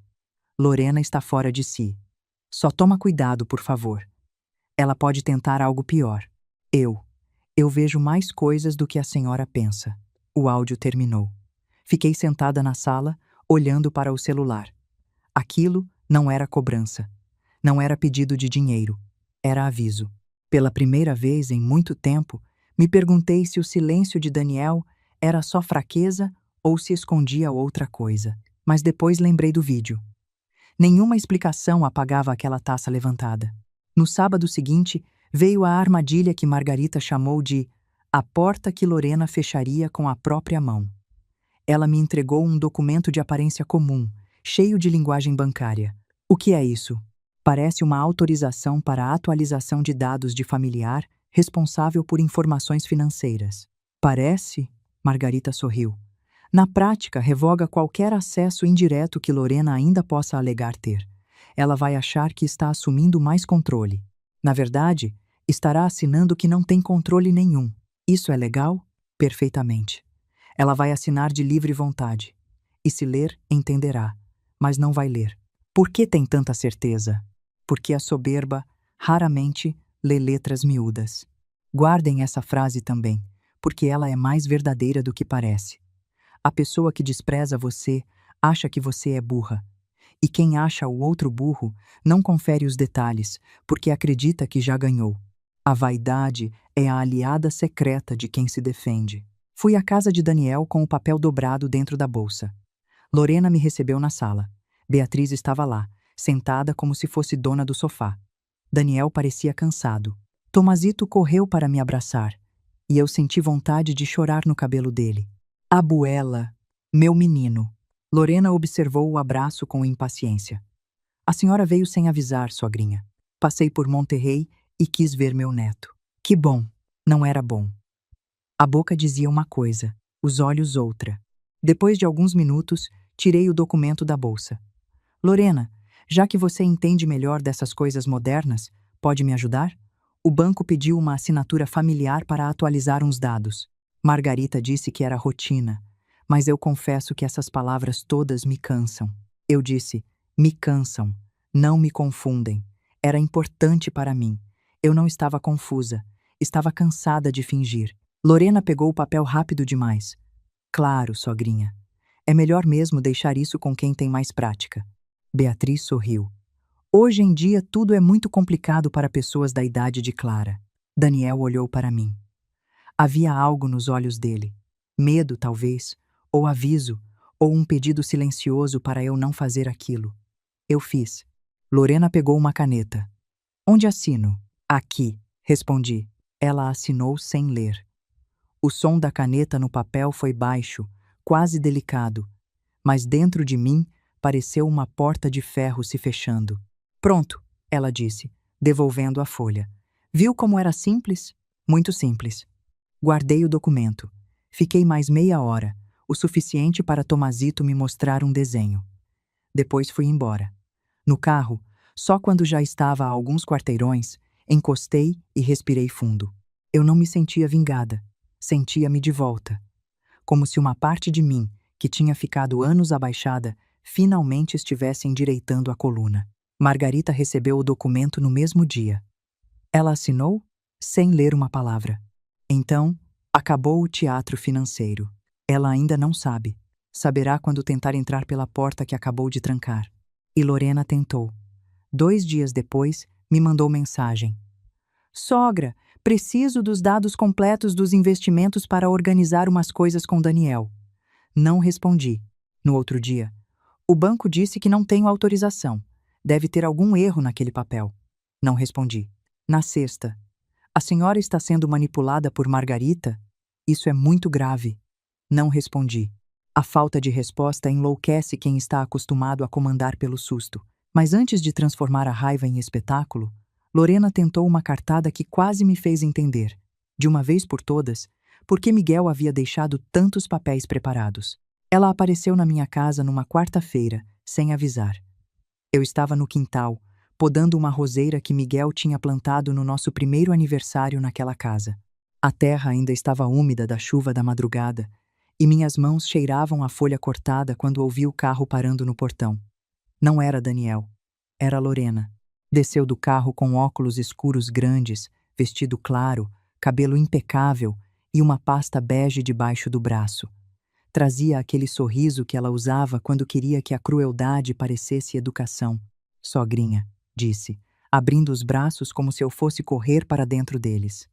Lorena está fora de si. Só toma cuidado, por favor. Ela pode tentar algo pior. Eu vejo mais coisas do que a senhora pensa. O áudio terminou. Fiquei sentada na sala, olhando para o celular. Aquilo não era cobrança. Não era pedido de dinheiro. Era aviso. Pela primeira vez em muito tempo, me perguntei se o silêncio de Daniel era só fraqueza ou se escondia outra coisa. Mas depois lembrei do vídeo. Nenhuma explicação apagava aquela taça levantada. No sábado seguinte, veio a armadilha que Margarita chamou de a porta que Lorena fecharia com a própria mão. Ela me entregou um documento de aparência comum, cheio de linguagem bancária. O que é isso? Parece uma autorização para a atualização de dados de familiar responsável por informações financeiras. Parece? Margarita sorriu. Na prática, revoga qualquer acesso indireto que Lorena ainda possa alegar ter. Ela vai achar que está assumindo mais controle. Na verdade, estará assinando que não tem controle nenhum. Isso é legal? Perfeitamente. Ela vai assinar de livre vontade. E se ler, entenderá. Mas não vai ler. Por que tem tanta certeza? Porque a soberba raramente lê letras miúdas. Guardem essa frase também, porque ela é mais verdadeira do que parece. A pessoa que despreza você acha que você é burra. E quem acha o outro burro não confere os detalhes, porque acredita que já ganhou. A vaidade é a aliada secreta de quem se defende. Fui à casa de Daniel com o papel dobrado dentro da bolsa. Lorena me recebeu na sala. Beatriz estava lá, sentada como se fosse dona do sofá. Daniel parecia cansado. Tomazito correu para me abraçar, e eu senti vontade de chorar no cabelo dele. Abuela, meu menino. Lorena observou o abraço com impaciência. A senhora veio sem avisar, sogrinha. Passei por Monterrey e quis ver meu neto. Que bom. Não era bom. A boca dizia uma coisa, os olhos outra. Depois de alguns minutos, tirei o documento da bolsa. Lorena, já que você entende melhor dessas coisas modernas, pode me ajudar? O banco pediu uma assinatura familiar para atualizar uns dados. Margarita disse que era rotina, mas eu confesso que essas palavras todas me cansam. Eu disse, me cansam, não me confundem. Era importante para mim. Eu não estava confusa, estava cansada de fingir. Lorena pegou o papel rápido demais. Claro, sogrinha. É melhor mesmo deixar isso com quem tem mais prática. Beatriz sorriu. Hoje em dia tudo é muito complicado para pessoas da idade de Clara. Daniel olhou para mim. Havia algo nos olhos dele. Medo, talvez, ou aviso, ou um pedido silencioso para eu não fazer aquilo. Eu fiz. Lorena pegou uma caneta. Onde assino? Aqui, respondi. Ela assinou sem ler. O som da caneta no papel foi baixo, quase delicado, mas dentro de mim pareceu uma porta de ferro se fechando. Pronto, ela disse, devolvendo a folha. Viu como era simples? Muito simples. Guardei o documento. Fiquei mais meia hora, o suficiente para Tomazito me mostrar um desenho. Depois fui embora. No carro, só quando já estava a alguns quarteirões, encostei e respirei fundo. Eu não me sentia vingada. Sentia-me de volta. Como se uma parte de mim, que tinha ficado anos abaixada, finalmente estivesse endireitando a coluna. Margarita recebeu o documento no mesmo dia. Ela assinou, sem ler uma palavra. Então, acabou o teatro financeiro. Ela ainda não sabe. Saberá quando tentar entrar pela porta que acabou de trancar. E Lorena tentou. 2 dias depois, me mandou mensagem. Sogra, preciso dos dados completos dos investimentos para organizar umas coisas com Daniel. Não respondi. No outro dia, o banco disse que não tenho autorização. Deve ter algum erro naquele papel. Não respondi. Na sexta, a senhora está sendo manipulada por Margarita? Isso é muito grave. Não respondi. A falta de resposta enlouquece quem está acostumado a comandar pelo susto. Mas antes de transformar a raiva em espetáculo, Lorena tentou uma cartada que quase me fez entender, de uma vez por todas, por que Miguel havia deixado tantos papéis preparados. Ela apareceu na minha casa numa quarta-feira, sem avisar. Eu estava no quintal, podando uma roseira que Miguel tinha plantado no nosso primeiro aniversário naquela casa. A terra ainda estava úmida da chuva da madrugada, e minhas mãos cheiravam a folha cortada quando ouvi o carro parando no portão. Não era Daniel, era Lorena. Desceu do carro com óculos escuros grandes, vestido claro, cabelo impecável e uma pasta bege debaixo do braço. Trazia aquele sorriso que ela usava quando queria que a crueldade parecesse educação. Sogrinha, disse, abrindo os braços como se eu fosse correr para dentro deles.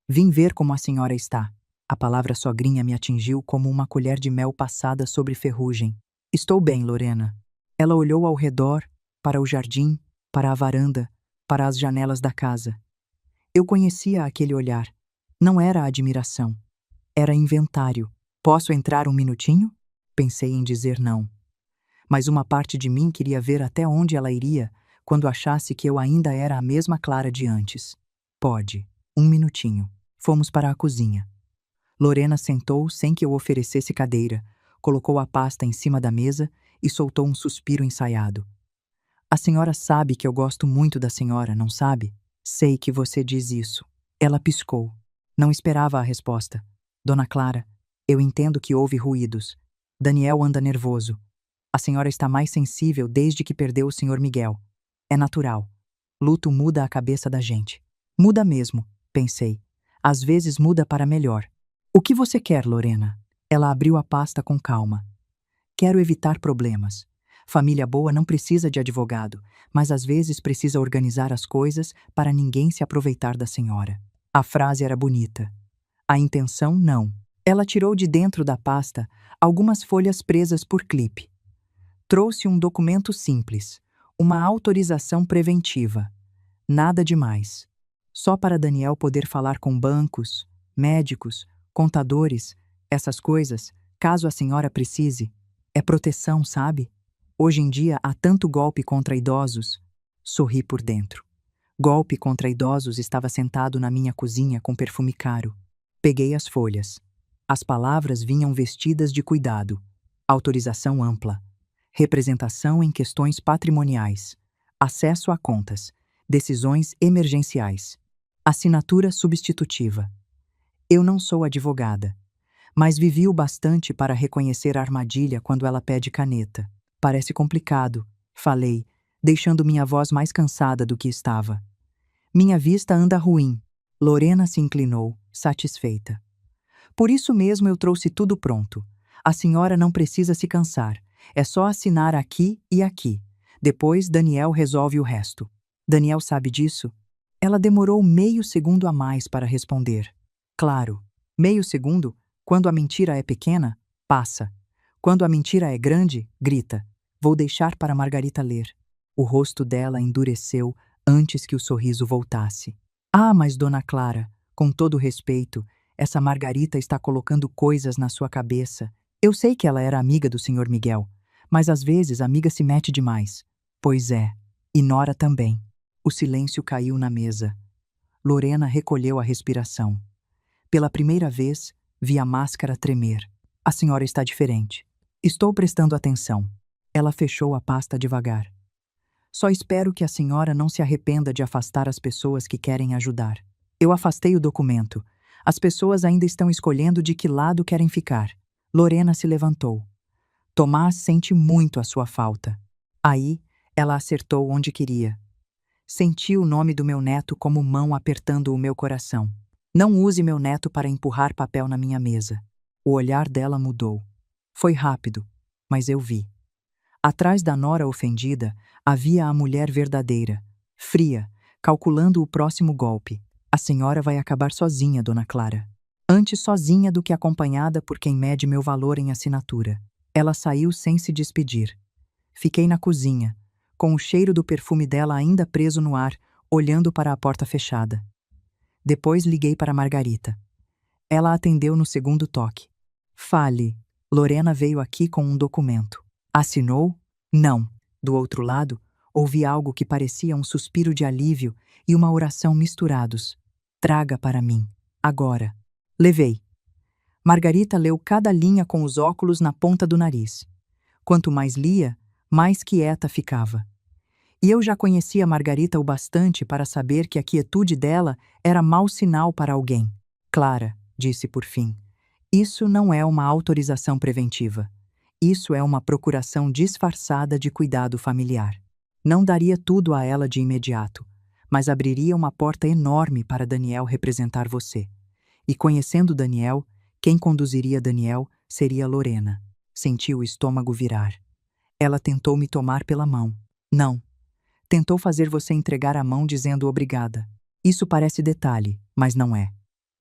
Vim ver como a senhora está. A palavra sogrinha me atingiu como uma colher de mel passada sobre ferrugem. Estou bem, Lorena. Ela olhou ao redor, para o jardim, para a varanda, para as janelas da casa. Eu conhecia aquele olhar. Não era admiração. Era inventário. Posso entrar um minutinho? Pensei em dizer não. Mas uma parte de mim queria ver até onde ela iria quando achasse que eu ainda era a mesma Clara de antes. Pode. Um minutinho. Fomos para a cozinha. Lorena sentou sem que eu oferecesse cadeira, colocou a pasta em cima da mesa e soltou um suspiro ensaiado. A senhora sabe que eu gosto muito da senhora, não sabe? Sei que você diz isso. Ela piscou. Não esperava a resposta. Dona Clara, eu entendo que houve ruídos. Daniel anda nervoso. A senhora está mais sensível desde que perdeu o senhor Miguel. É natural. Luto muda a cabeça da gente. Muda mesmo, pensei. Às vezes muda para melhor. O que você quer, Lorena? Ela abriu a pasta com calma. Quero evitar problemas. Família boa não precisa de advogado, mas às vezes precisa organizar as coisas para ninguém se aproveitar da senhora. A frase era bonita. A intenção, não. Ela tirou de dentro da pasta algumas folhas presas por clipe. Trouxe um documento simples, uma autorização preventiva. Nada demais. Só para Daniel poder falar com bancos, médicos, contadores, essas coisas, caso a senhora precise. É proteção, sabe? Hoje em dia há tanto golpe contra idosos. Sorri por dentro. Golpe contra idosos estava sentado na minha cozinha com perfume caro. Peguei as folhas. As palavras vinham vestidas de cuidado. Autorização ampla. Representação em questões patrimoniais. Acesso a contas. Decisões emergenciais. Assinatura substitutiva. Eu não sou advogada. mas vivi o bastante para reconhecer a armadilha quando ela pede caneta. Parece complicado, falei, deixando minha voz mais cansada do que estava. Minha vista anda ruim. Lorena se inclinou, satisfeita. Por isso mesmo eu trouxe tudo pronto. A senhora não precisa se cansar. É só assinar aqui e aqui. Depois Daniel resolve o resto. Daniel sabe disso? Ela demorou meio segundo a mais para responder. Claro, meio segundo, quando a mentira é pequena, passa. Quando a mentira é grande, grita. Vou deixar para Margarita ler. O rosto dela endureceu antes que o sorriso voltasse. Ah, mas Dona Clara, com todo respeito, essa Margarita está colocando coisas na sua cabeça. Eu sei que ela era amiga do Sr. Miguel, mas às vezes a amiga se mete demais. Pois é, e Nora também. O silêncio caiu na mesa. Lorena recolheu a respiração. Pela primeira vez, vi a máscara tremer. A senhora está diferente. Estou prestando atenção. Ela fechou a pasta devagar. Só espero que a senhora não se arrependa de afastar as pessoas que querem ajudar. Eu afastei o documento. As pessoas ainda estão escolhendo de que lado querem ficar. Lorena se levantou. Tomás sente muito a sua falta. Aí, ela acertou onde queria. Senti o nome do meu neto como mão apertando o meu coração. Não use meu neto para empurrar papel na minha mesa. O olhar dela mudou. Foi rápido, mas eu vi. Atrás da nora ofendida, havia a mulher verdadeira, fria, calculando o próximo golpe. A senhora vai acabar sozinha, Dona Clara. Antes sozinha do que acompanhada por quem mede meu valor em assinatura. Ela saiu sem se despedir. Fiquei na cozinha, com o cheiro do perfume dela ainda preso no ar, olhando para a porta fechada. Depois liguei para Margarita. Ela atendeu no segundo toque. Fale. Lorena veio aqui com um documento. Assinou? Não. Do outro lado, ouvi algo que parecia um suspiro de alívio e uma oração misturados. Traga para mim. Agora. Levei. Margarita leu cada linha com os óculos na ponta do nariz. Quanto mais lia, mais quieta ficava. E eu já conhecia Margarita o bastante para saber que a quietude dela era mau sinal para alguém. Clara, disse por fim, isso não é uma autorização preventiva. Isso é uma procuração disfarçada de cuidado familiar. Não daria tudo a ela de imediato, mas abriria uma porta enorme para Daniel representar você. E conhecendo Daniel, quem conduziria Daniel seria Lorena. Senti o estômago virar. Ela tentou me tomar pela mão. Não. Tentou fazer você entregar a mão dizendo obrigada. Isso parece detalhe, mas não é.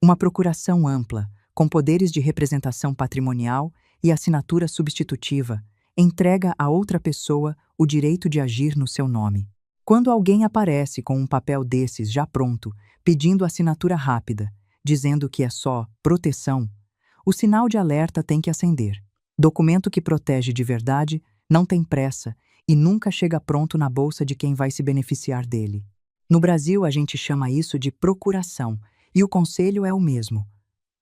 Uma procuração ampla, com poderes de representação patrimonial e assinatura substitutiva, entrega a outra pessoa o direito de agir no seu nome. Quando alguém aparece com um papel desses já pronto, pedindo assinatura rápida, dizendo que é só proteção, o sinal de alerta tem que acender. Documento que protege de verdade não tem pressa e nunca chega pronto na bolsa de quem vai se beneficiar dele. No Brasil, a gente chama isso de procuração, e o conselho é o mesmo.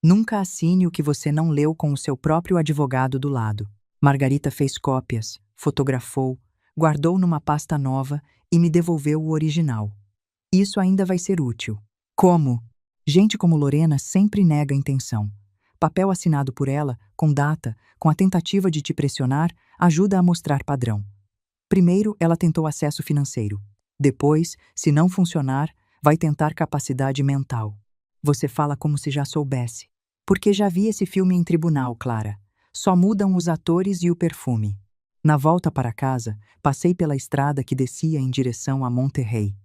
Nunca assine o que você não leu com o seu próprio advogado do lado. Margarita fez cópias, fotografou, guardou numa pasta nova e me devolveu o original. Isso ainda vai ser útil. Como? Gente como Lorena sempre nega a intenção. Papel assinado por ela, com data, com a tentativa de te pressionar, ajuda a mostrar padrão. Primeiro, ela tentou acesso financeiro. Depois, se não funcionar, vai tentar capacidade mental. Você fala como se já soubesse. Porque já vi esse filme em tribunal, Clara. Só mudam os atores e o perfume. Na volta para casa, passei pela estrada que descia em direção a Monterrey.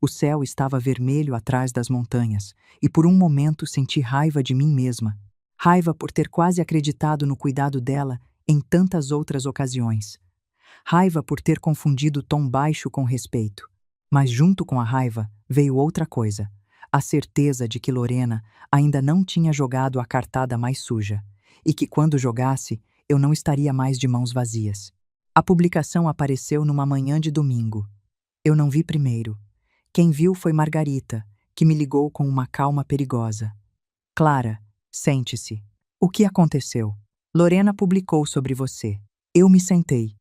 O céu estava vermelho atrás das montanhas, e por um momento senti raiva de mim mesma. Raiva por ter quase acreditado no cuidado dela em tantas outras ocasiões. Raiva por ter confundido tom baixo com respeito. Mas junto com a raiva veio outra coisa. A certeza de que Lorena ainda não tinha jogado a cartada mais suja, e que quando jogasse, eu não estaria mais de mãos vazias. A publicação apareceu numa manhã de domingo. Eu não vi primeiro. Quem viu foi Margarita, que me ligou com uma calma perigosa. Clara, sente-se. O que aconteceu? Lorena publicou sobre você. Eu me sentei.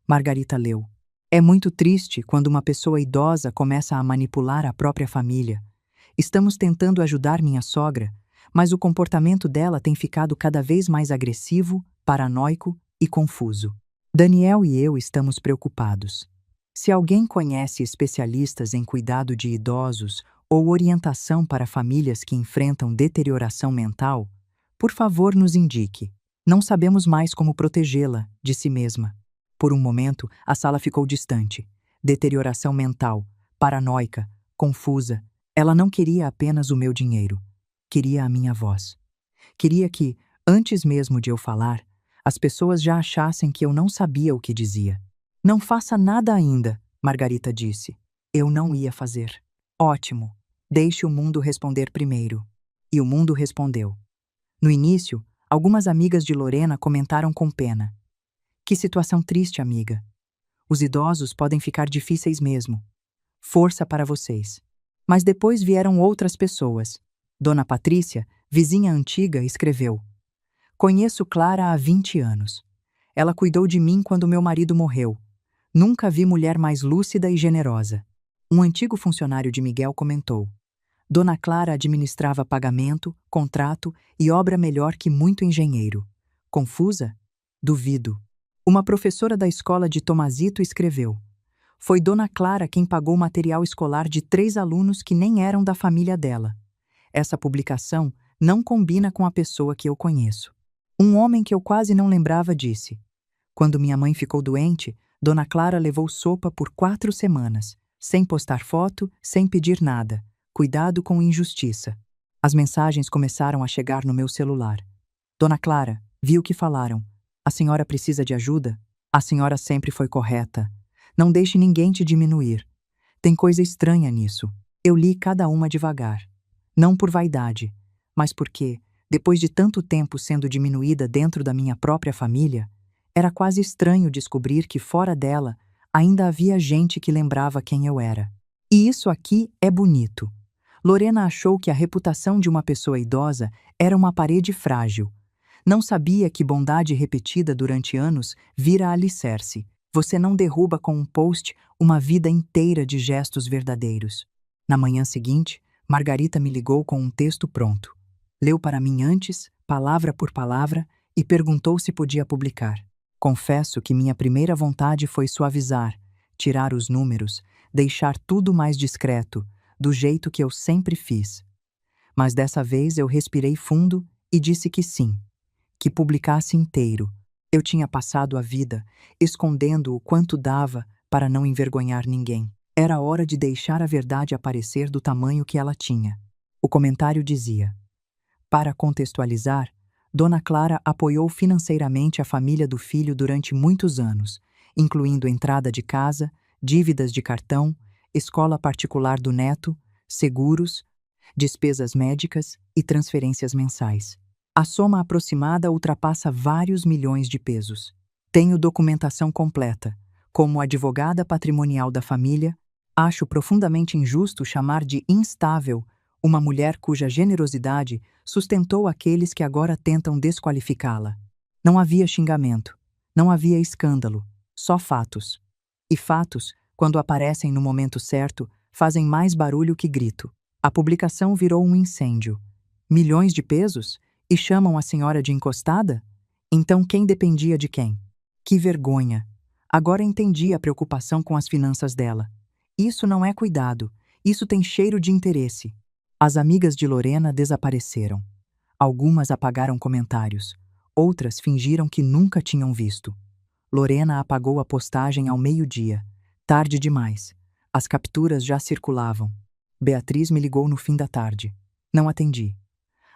Margarita leu. É muito triste quando uma pessoa idosa começa a manipular a própria família. Estamos tentando ajudar minha sogra, mas o comportamento dela tem ficado cada vez mais agressivo, paranoico e confuso. Daniel e eu estamos preocupados. Se alguém conhece especialistas em cuidado de idosos ou orientação para famílias que enfrentam deterioração mental, por favor, nos indique. Não sabemos mais como protegê-la de si mesma. Por um momento, a sala ficou distante. Deterioração mental, paranoica, confusa. Ela não queria apenas o meu dinheiro. Queria a minha voz. Queria que, antes mesmo de eu falar, as pessoas já achassem que eu não sabia o que dizia. Não faça nada ainda, Margarita disse. Eu não ia fazer. Ótimo. Deixe o mundo responder primeiro. E o mundo respondeu. No início, algumas amigas de Lorena comentaram com pena. Que situação triste, amiga. Os idosos podem ficar difíceis mesmo. Força para vocês. Mas depois vieram outras pessoas. Dona Patrícia, vizinha antiga, escreveu: Conheço Clara há 20 anos. Ela cuidou de mim quando meu marido morreu. Nunca vi mulher mais lúcida e generosa. Um antigo funcionário de Miguel comentou: Dona Clara administrava pagamento, contrato e obra melhor que muito engenheiro. Confusa? Duvido. Uma professora da escola de Tomazito escreveu: Foi Dona Clara quem pagou material escolar de 3 alunos que nem eram da família dela. Essa publicação não combina com a pessoa que eu conheço. Um homem que eu quase não lembrava disse: Quando minha mãe ficou doente, Dona Clara levou sopa por 4 semanas, sem postar foto, sem pedir nada. Cuidado com injustiça. As mensagens começaram a chegar no meu celular. Dona Clara, vi o que falaram. A senhora precisa de ajuda? A senhora sempre foi correta. Não deixe ninguém te diminuir. Tem coisa estranha nisso. Eu li cada uma devagar. Não por vaidade, mas porque, depois de tanto tempo sendo diminuída dentro da minha própria família, era quase estranho descobrir que fora dela ainda havia gente que lembrava quem eu era. E isso aqui é bonito. Lorena achou que a reputação de uma pessoa idosa era uma parede frágil. Não sabia que bondade repetida durante anos vira alicerce. Você não derruba com um post uma vida inteira de gestos verdadeiros. Na manhã seguinte, Margarita me ligou com um texto pronto. Leu para mim antes, palavra por palavra, e perguntou se podia publicar. Confesso que minha primeira vontade foi suavizar, tirar os números, deixar tudo mais discreto, do jeito que eu sempre fiz. Mas dessa vez eu respirei fundo e disse que sim, que publicasse inteiro. Eu tinha passado a vida escondendo o quanto dava para não envergonhar ninguém. Era hora de deixar a verdade aparecer do tamanho que ela tinha. O comentário dizia: Para contextualizar, Dona Clara apoiou financeiramente a família do filho durante muitos anos, incluindo entrada de casa, dívidas de cartão, escola particular do neto, seguros, despesas médicas e transferências mensais. A soma aproximada ultrapassa vários milhões de pesos. Tenho documentação completa. Como advogada patrimonial da família, acho profundamente injusto chamar de instável uma mulher cuja generosidade sustentou aqueles que agora tentam desqualificá-la. Não havia xingamento, não havia escândalo, só fatos. E fatos, quando aparecem no momento certo, fazem mais barulho que grito. A publicação virou um incêndio. Milhões de pesos? E chamam a senhora de encostada? Então quem dependia de quem? Que vergonha! Agora entendi a preocupação com as finanças dela. Isso não é cuidado, isso tem cheiro de interesse. As amigas de Lorena desapareceram. Algumas apagaram comentários, outras fingiram que nunca tinham visto. Lorena apagou a postagem ao meio-dia, tarde demais. As capturas já circulavam. Beatriz me ligou no fim da tarde. Não atendi.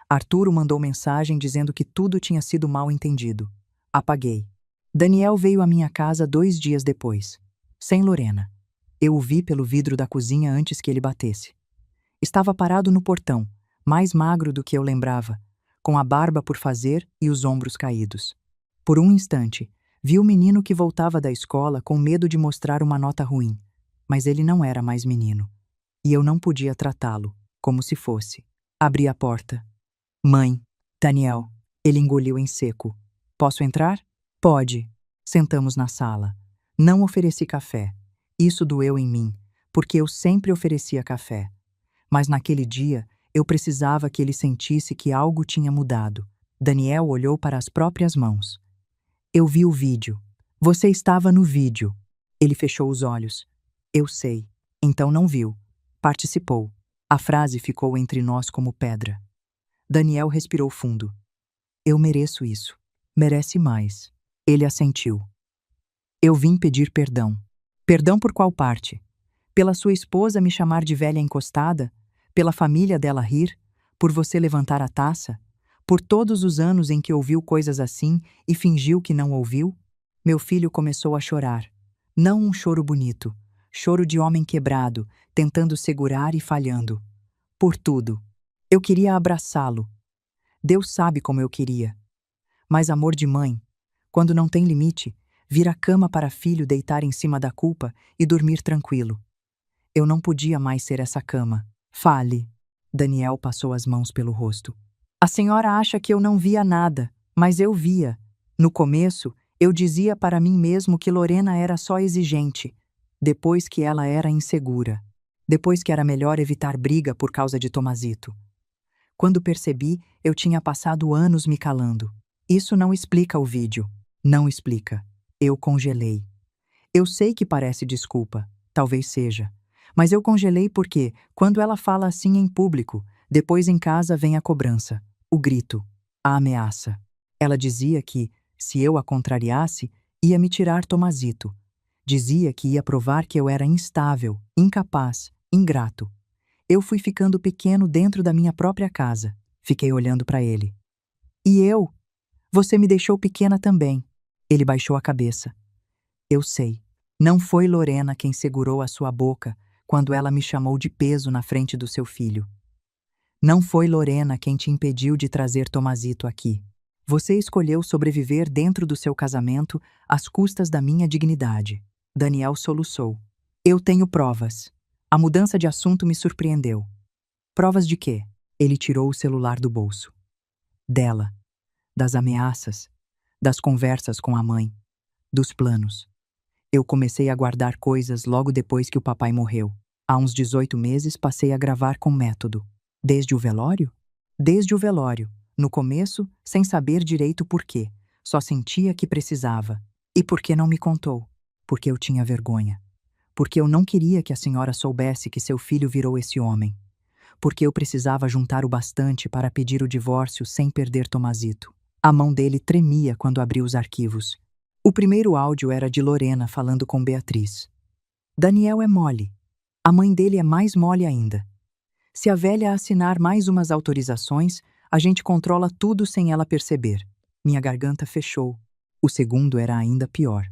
Arturo mandou mensagem dizendo que tudo tinha sido mal entendido. Apaguei. Daniel veio à minha casa 2 dias depois. Sem Lorena. Eu o vi pelo vidro da cozinha antes que ele batesse. Estava parado no portão, mais magro do que eu lembrava, com a barba por fazer e os ombros caídos. Por um instante, vi o menino que voltava da escola com medo de mostrar uma nota ruim, mas ele não era mais menino. E eu não podia tratá-lo, como se fosse. Abri a porta. Mãe, Daniel. Ele engoliu em seco. Posso entrar? Pode. Sentamos na sala. Não ofereci café. Isso doeu em mim, porque eu sempre oferecia café. Mas naquele dia, Eu precisava que ele sentisse que algo tinha mudado. Daniel olhou para as próprias mãos. Eu vi o vídeo. Você estava no vídeo. Ele fechou os olhos. Eu sei. Então não viu. Participou. A frase ficou entre nós como pedra. Daniel respirou fundo. Eu mereço isso. Merece mais. Ele assentiu. Eu vim pedir perdão. Perdão por qual parte? Pela sua esposa me chamar de velha encostada? Pela família dela rir? Por você levantar a taça? Por todos os anos em que ouviu coisas assim e fingiu que não ouviu? Meu filho começou a chorar. Não um choro bonito. Choro de homem quebrado, tentando segurar e falhando. Por tudo. Eu queria abraçá-lo. Deus sabe como eu queria. Mas amor de mãe, quando não tem limite, vira cama para filho deitar em cima da culpa e dormir tranquilo. Eu não podia mais ser essa cama. Fale. Daniel passou as mãos pelo rosto. A senhora acha que eu não via nada, mas eu via. No começo, eu dizia para mim mesmo que Lorena era só exigente, depois que ela era insegura, depois que era melhor evitar briga por causa de Tomazito. Quando percebi, eu tinha passado anos me calando. Isso não explica o vídeo. Não explica. Eu congelei. Eu sei que parece desculpa, talvez seja. Mas eu congelei porque, quando ela fala assim em público, depois em casa vem a cobrança, o grito, a ameaça. Ela dizia que, se eu a contrariasse, ia me tirar Tomazito. Dizia que ia provar que eu era instável, incapaz, ingrato. Eu fui ficando pequeno dentro da minha própria casa. Fiquei olhando para ele. E eu? Você me deixou pequena também. Ele baixou a cabeça. Eu sei. Não foi Lorena quem segurou a sua boca quando ela me chamou de peso na frente do seu filho. Não foi Lorena quem te impediu de trazer Tomazito aqui. Você escolheu sobreviver dentro do seu casamento às custas da minha dignidade. Daniel soluçou. Eu tenho provas. A mudança de assunto me surpreendeu. Provas de quê? Ele tirou o celular do bolso. Dela. Das ameaças. Das conversas com a mãe. Dos planos. Eu comecei a guardar coisas logo depois que o papai morreu. Há uns 18 meses passei a gravar com método. Desde o velório? Desde o velório. No começo, sem saber direito por quê. Só sentia que precisava. E por que não me contou? Porque eu tinha vergonha. Porque eu não queria que a senhora soubesse que seu filho virou esse homem. Porque eu precisava juntar o bastante para pedir o divórcio sem perder Tomazito. A mão dele tremia quando abriu os arquivos. O primeiro áudio era de Lorena falando com Beatriz. Daniel é mole. A mãe dele é mais mole ainda. Se a velha assinar mais umas autorizações, a gente controla tudo sem ela perceber. Minha garganta fechou. O segundo era ainda pior.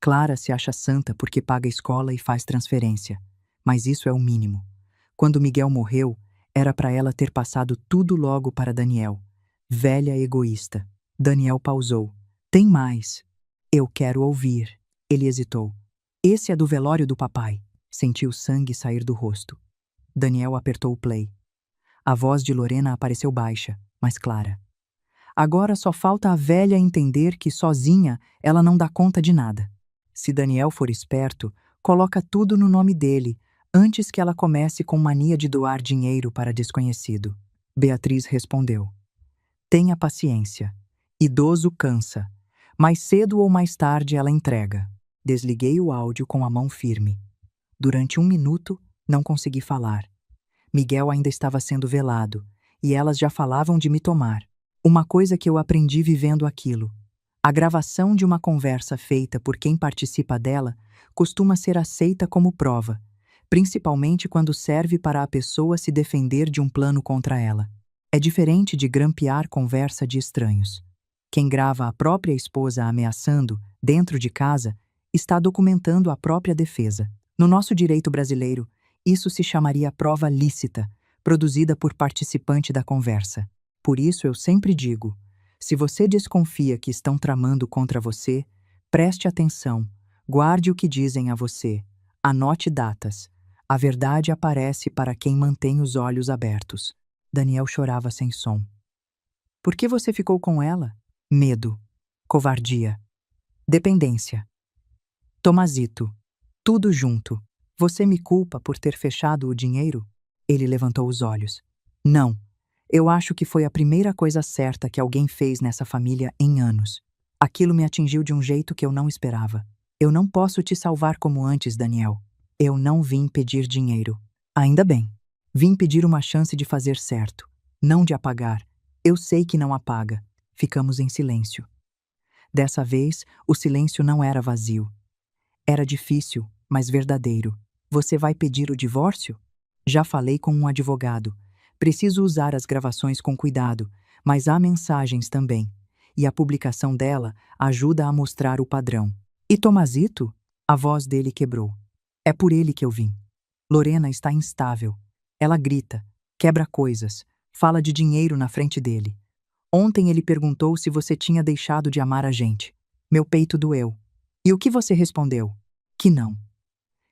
Clara se acha santa porque paga escola e faz transferência. Mas isso é o mínimo. Quando Miguel morreu, era para ela ter passado tudo logo para Daniel. Velha egoísta. Daniel pausou. Tem mais. Eu quero ouvir. Ele hesitou. Esse é do velório do papai. Sentiu sangue sair do rosto. Daniel apertou o play. A voz de Lorena apareceu baixa, mas clara. Agora só falta a velha entender que sozinha ela não dá conta de nada. Se Daniel for esperto, coloca tudo no nome dele, antes que ela comece com mania de doar dinheiro para desconhecido. Beatriz respondeu. Tenha paciência. Idoso cansa. Mais cedo ou mais tarde ela entrega. Desliguei o áudio com a mão firme. Durante 1 minuto, não consegui falar. Miguel ainda estava sendo velado, e elas já falavam de me tomar. Uma coisa que eu aprendi vivendo aquilo. A gravação de uma conversa feita por quem participa dela costuma ser aceita como prova, principalmente quando serve para a pessoa se defender de um plano contra ela. É diferente de grampear conversa de estranhos. Quem grava a própria esposa ameaçando, dentro de casa, está documentando a própria defesa. No nosso direito brasileiro, isso se chamaria prova lícita, produzida por participante da conversa. Por isso eu sempre digo, se você desconfia que estão tramando contra você, preste atenção, guarde o que dizem a você, anote datas. A verdade aparece para quem mantém os olhos abertos. Daniel chorava sem som. Por que você ficou com ela? Medo. Covardia. Dependência. Tomazito. Tudo junto. Você me culpa por ter fechado o dinheiro? Ele levantou os olhos. Não. Eu acho que foi a primeira coisa certa que alguém fez nessa família em anos. Aquilo me atingiu de um jeito que eu não esperava. Eu não posso te salvar como antes, Daniel. Eu não vim pedir dinheiro. Ainda bem. Vim pedir uma chance de fazer certo, não de apagar. Eu sei que não apaga. Ficamos em silêncio. Dessa vez, o silêncio não era vazio. Era difícil, mas verdadeiro. Você vai pedir o divórcio? Já falei com um advogado. Preciso usar as gravações com cuidado, mas há mensagens também. E a publicação dela ajuda a mostrar o padrão. E Tomazito? A voz dele quebrou. É por ele que eu vim. Lorena está instável. Ela grita, quebra coisas, fala de dinheiro na frente dele. Ontem ele perguntou se você tinha deixado de amar a gente. Meu peito doeu. E o que você respondeu? Que não.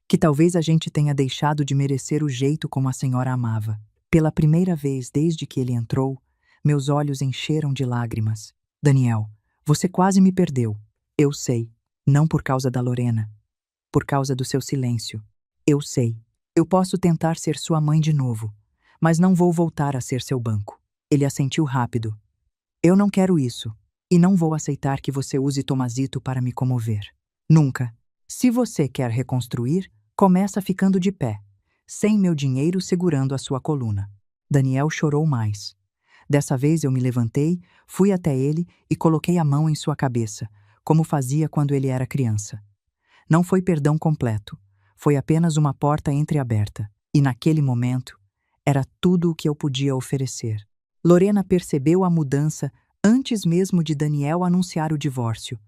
Que talvez a gente tenha deixado de merecer o jeito como a senhora amava. Pela primeira vez desde que ele entrou, meus olhos encheram de lágrimas. Daniel, você quase me perdeu. Eu sei. Não por causa da Lorena. Por causa do seu silêncio. Eu sei. Eu posso tentar ser sua mãe de novo, mas não vou voltar a ser seu banco. Ele assentiu rápido. Eu não quero isso, e não vou aceitar que você use Tomazito para me comover. Nunca. Se você quer reconstruir, começa ficando de pé, sem meu dinheiro segurando a sua coluna. Daniel chorou mais. Dessa vez eu me levantei, fui até ele e coloquei a mão em sua cabeça, como fazia quando ele era criança. Não foi perdão completo, foi apenas uma porta entreaberta, e naquele momento, era tudo o que eu podia oferecer. Lorena percebeu a mudança antes mesmo de Daniel anunciar o divórcio.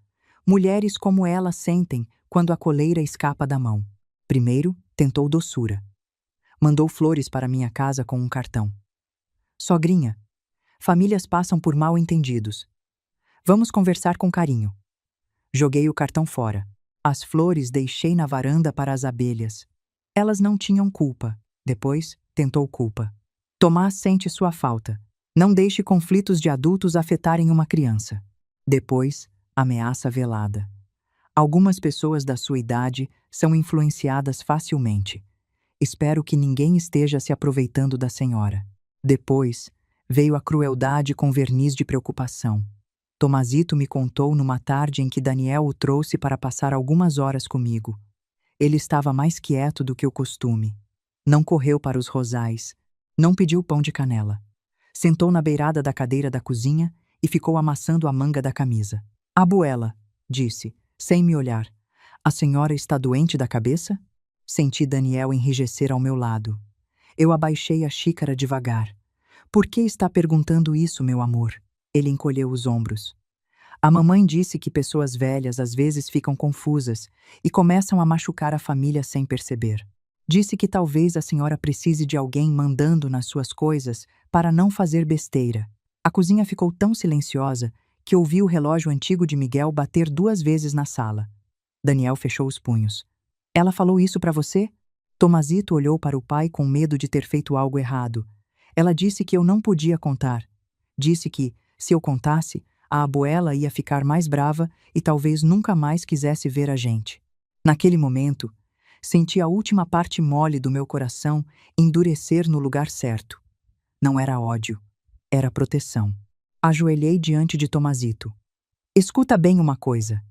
Mulheres como ela sentem quando a coleira escapa da mão. Primeiro, tentou doçura. Mandou flores para minha casa com um cartão. Sogrinha, famílias passam por mal-entendidos. Vamos conversar com carinho. Joguei o cartão fora. As flores deixei na varanda para as abelhas. Elas não tinham culpa. Depois, tentou culpa. Tomás sente sua falta. Não deixe conflitos de adultos afetarem uma criança. Depois, ameaça velada. Algumas pessoas da sua idade são influenciadas facilmente. Espero que ninguém esteja se aproveitando da senhora. Depois, veio a crueldade com verniz de preocupação. Tomazito me contou numa tarde em que Daniel o trouxe para passar algumas horas comigo. Ele estava mais quieto do que o costume. Não correu para os rosais. Não pediu pão de canela. Sentou na beirada da cadeira da cozinha e ficou amassando a manga da camisa. Abuela, disse, sem me olhar. A senhora está doente da cabeça? Senti Daniel enrijecer ao meu lado. Eu abaixei a xícara devagar. Por que está perguntando isso, meu amor? Ele encolheu os ombros. A mamãe disse que pessoas velhas às vezes ficam confusas e começam a machucar a família sem perceber. Disse que talvez a senhora precise de alguém mandando nas suas coisas para não fazer besteira. A cozinha ficou tão silenciosa que ouvi o relógio antigo de Miguel bater 2 vezes na sala. Daniel fechou os punhos. Ela falou isso para você? Tomazito olhou para o pai com medo de ter feito algo errado. Ela disse que eu não podia contar. Disse que, se eu contasse, a abuela ia ficar mais brava e talvez nunca mais quisesse ver a gente. Naquele momento, senti a última parte mole do meu coração endurecer no lugar certo. Não era ódio, era proteção. Ajoelhei diante de Tomazito. Escuta bem uma coisa.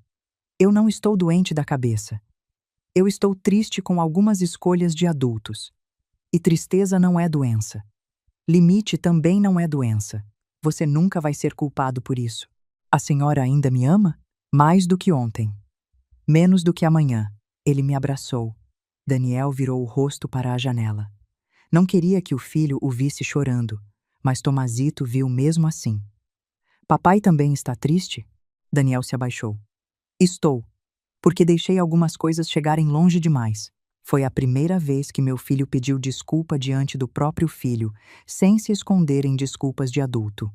Eu não estou doente da cabeça. Eu estou triste com algumas escolhas de adultos. E tristeza não é doença. Limite também não é doença. Você nunca vai ser culpado por isso. A senhora ainda me ama? Mais do que ontem. Menos do que amanhã. Ele me abraçou. Daniel virou o rosto para a janela. Não queria que o filho o visse chorando, mas Tomazito viu mesmo assim. Papai também está triste? Daniel se abaixou. Estou, porque deixei algumas coisas chegarem longe demais. Foi a primeira vez que meu filho pediu desculpa diante do próprio filho, sem se esconder em desculpas de adulto.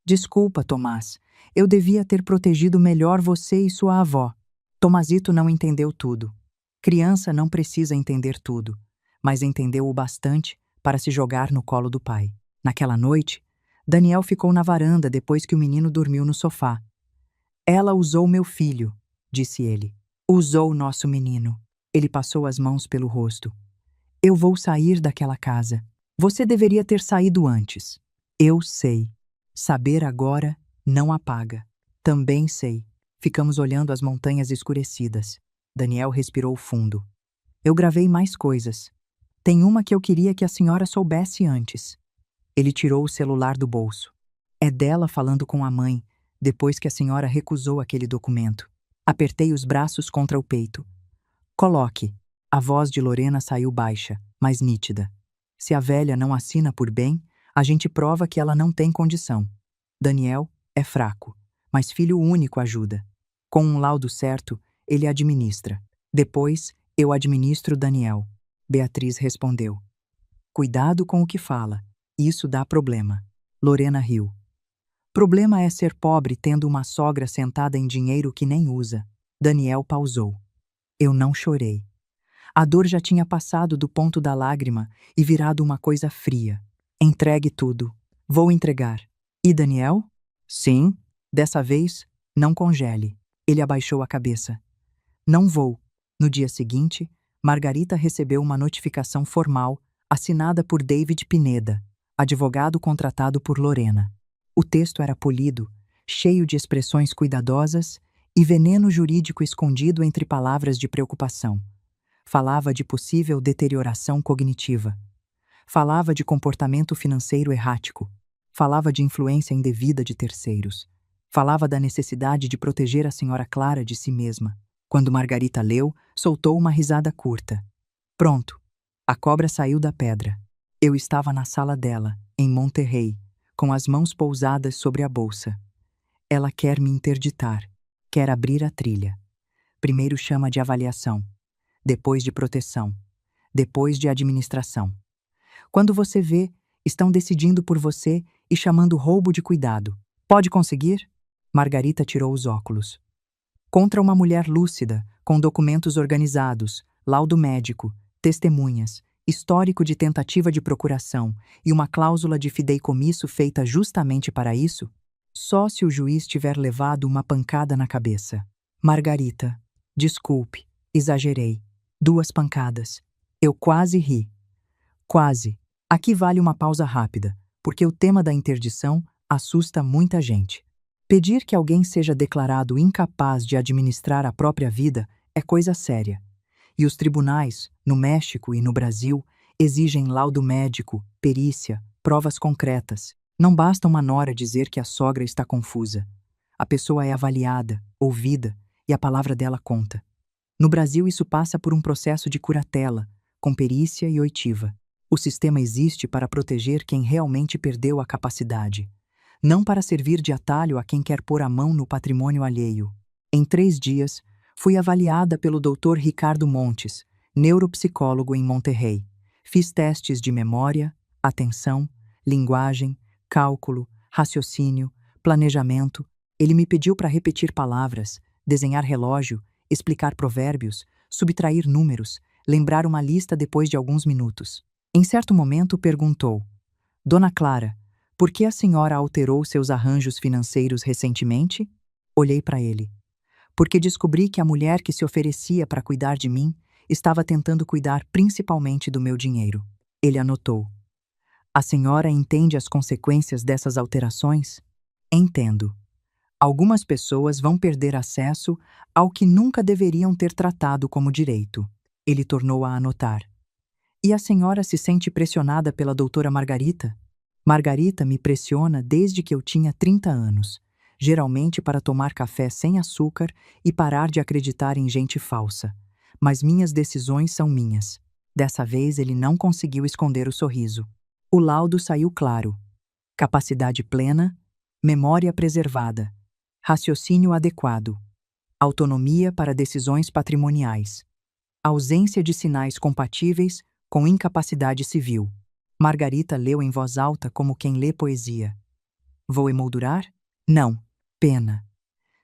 Desculpa, Tomás. Eu devia ter protegido melhor você e sua avó. Tomazito não entendeu tudo. Criança não precisa entender tudo, mas entendeu o bastante para se jogar no colo do pai. Naquela noite, Daniel ficou na varanda depois que o menino dormiu no sofá. Ela usou meu filho, disse ele. Usou nosso menino. Ele passou as mãos pelo rosto. Eu vou sair daquela casa. Você deveria ter saído antes. Eu sei. Saber agora não apaga. Também sei. Ficamos olhando as montanhas escurecidas. Daniel respirou fundo. Eu gravei mais coisas. Tem uma que eu queria que a senhora soubesse antes. Ele tirou o celular do bolso. É dela falando com a mãe, depois que a senhora recusou aquele documento. Apertei os braços contra o peito. Coloque. A voz de Lorena saiu baixa, mas nítida. Se a velha não assina por bem, a gente prova que ela não tem condição. Daniel é fraco, mas filho único ajuda. Com um laudo certo, ele administra. Depois, eu administro Daniel. Beatriz respondeu. Cuidado com o que fala. Isso dá problema. Lorena riu. Problema é ser pobre tendo uma sogra sentada em dinheiro que nem usa. Daniel pausou. Eu não chorei. A dor já tinha passado do ponto da lágrima e virado uma coisa fria. Entregue tudo. Vou entregar. E Daniel? Sim. Dessa vez, não congele. Ele abaixou a cabeça. Não vou. No dia seguinte, Margarita recebeu uma notificação formal assinada por David Pineda, advogado contratado por Lorena. O texto era polido, cheio de expressões cuidadosas e veneno jurídico escondido entre palavras de preocupação. Falava de possível deterioração cognitiva. Falava de comportamento financeiro errático. Falava de influência indevida de terceiros. Falava da necessidade de proteger a senhora Clara de si mesma. Quando Margarita leu, soltou uma risada curta. Pronto. A cobra saiu da pedra. Eu estava na sala dela, em Monterrey, com as mãos pousadas sobre a bolsa. Ela quer me interditar. Quer abrir a trilha. Primeiro chama de avaliação. Depois de proteção. Depois de administração. Quando você vê, estão decidindo por você e chamando roubo de cuidado. Pode conseguir? Margarita tirou os óculos. Contra uma mulher lúcida, com documentos organizados, laudo médico, testemunhas, histórico de tentativa de procuração e uma cláusula de fideicomisso feita justamente para isso? Só se o juiz tiver levado uma pancada na cabeça. Margarita, desculpe, exagerei. 2 pancadas. Eu quase ri. Quase. Aqui vale uma pausa rápida, porque o tema da interdição assusta muita gente. Pedir que alguém seja declarado incapaz de administrar a própria vida é coisa séria. E os tribunais, no México e no Brasil, exigem laudo médico, perícia, provas concretas. Não basta uma nora dizer que a sogra está confusa. A pessoa é avaliada, ouvida, e a palavra dela conta. No Brasil, isso passa por um processo de curatela, com perícia e oitiva. O sistema existe para proteger quem realmente perdeu a capacidade, não para servir de atalho a quem quer pôr a mão no patrimônio alheio. Em 3 dias, fui avaliada pelo Dr. Ricardo Montes, neuropsicólogo em Monterrey. Fiz testes de memória, atenção, linguagem, cálculo, raciocínio, planejamento. Ele me pediu para repetir palavras, desenhar relógio, explicar provérbios, subtrair números, lembrar uma lista depois de alguns minutos. Em certo momento perguntou: Dona Clara, por que a senhora alterou seus arranjos financeiros recentemente? Olhei para ele. Porque descobri que a mulher que se oferecia para cuidar de mim estava tentando cuidar principalmente do meu dinheiro. Ele anotou. A senhora entende as consequências dessas alterações? Entendo. Algumas pessoas vão perder acesso ao que nunca deveriam ter tratado como direito. Ele tornou a anotar. E a senhora se sente pressionada pela doutora Margarita? Margarita me pressiona desde que eu tinha 30 anos, geralmente para tomar café sem açúcar e parar de acreditar em gente falsa. Mas minhas decisões são minhas. Dessa vez ele não conseguiu esconder o sorriso. O laudo saiu claro. Capacidade plena, memória preservada, raciocínio adequado, autonomia para decisões patrimoniais, ausência de sinais compatíveis com incapacidade civil. Margarita leu em voz alta como quem lê poesia. Vou emoldurar? Não. Pena.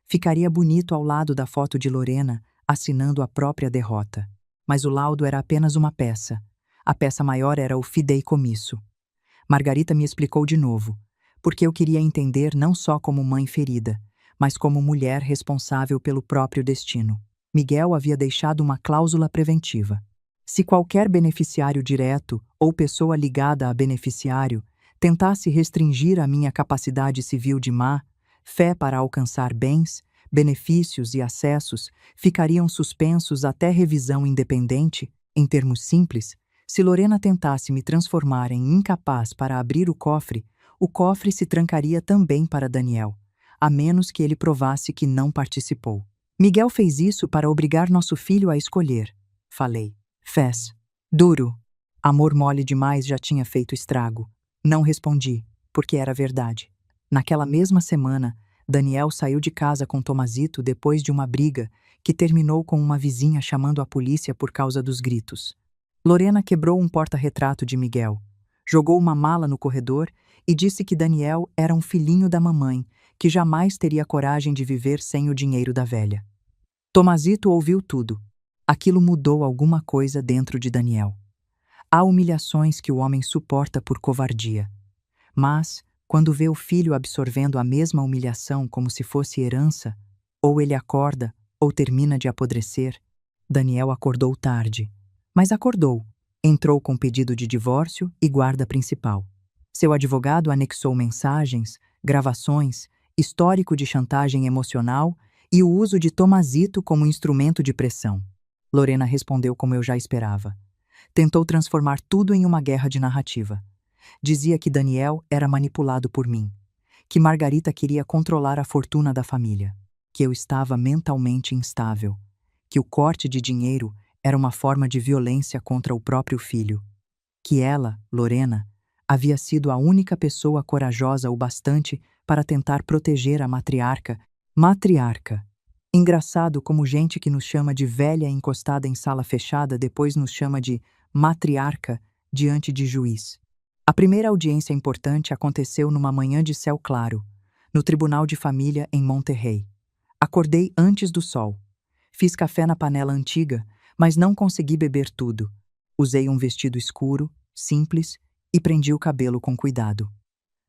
Ficaria bonito ao lado da foto de Lorena, assinando a própria derrota. Mas o laudo era apenas uma peça. A peça maior era o fideicomisso. Margarita me explicou de novo, porque eu queria entender não só como mãe ferida, mas como mulher responsável pelo próprio destino. Miguel havia deixado uma cláusula preventiva. Se qualquer beneficiário direto ou pessoa ligada a beneficiário tentasse restringir a minha capacidade civil de má-fé para alcançar bens, benefícios e acessos, ficariam suspensos até revisão independente. Em termos simples, se Lorena tentasse me transformar em incapaz para abrir o cofre se trancaria também para Daniel, a menos que ele provasse que não participou. Miguel fez isso para obrigar nosso filho a escolher, falei. Fez. Duro. Amor mole demais já tinha feito estrago. Não respondi, porque era verdade. Naquela mesma semana, Daniel saiu de casa com Tomazito depois de uma briga que terminou com uma vizinha chamando a polícia por causa dos gritos. Lorena quebrou um porta-retrato de Miguel, jogou uma mala no corredor e disse que Daniel era um filhinho da mamãe, que jamais teria coragem de viver sem o dinheiro da velha. Tomazito ouviu tudo. Aquilo mudou alguma coisa dentro de Daniel. Há humilhações que o homem suporta por covardia. Mas, quando vê o filho absorvendo a mesma humilhação como se fosse herança, ou ele acorda ou termina de apodrecer, Daniel acordou tarde. Mas acordou. Entrou com pedido de divórcio e guarda principal. Seu advogado anexou mensagens, gravações, histórico de chantagem emocional e o uso de Tomazito como instrumento de pressão. Lorena respondeu como eu já esperava. Tentou transformar tudo em uma guerra de narrativa. Dizia que Daniel era manipulado por mim, que Margarita queria controlar a fortuna da família, que eu estava mentalmente instável, que o corte de dinheiro era uma forma de violência contra o próprio filho, que ela, Lorena, havia sido a única pessoa corajosa o bastante para tentar proteger a matriarca. Matriarca. Engraçado como gente que nos chama de velha encostada em sala fechada depois nos chama de matriarca diante de juiz. A primeira audiência importante aconteceu numa manhã de céu claro, no Tribunal de Família em Monterrey. Acordei antes do sol. Fiz café na panela antiga, mas não consegui beber tudo. Usei um vestido escuro, simples, e prendi o cabelo com cuidado.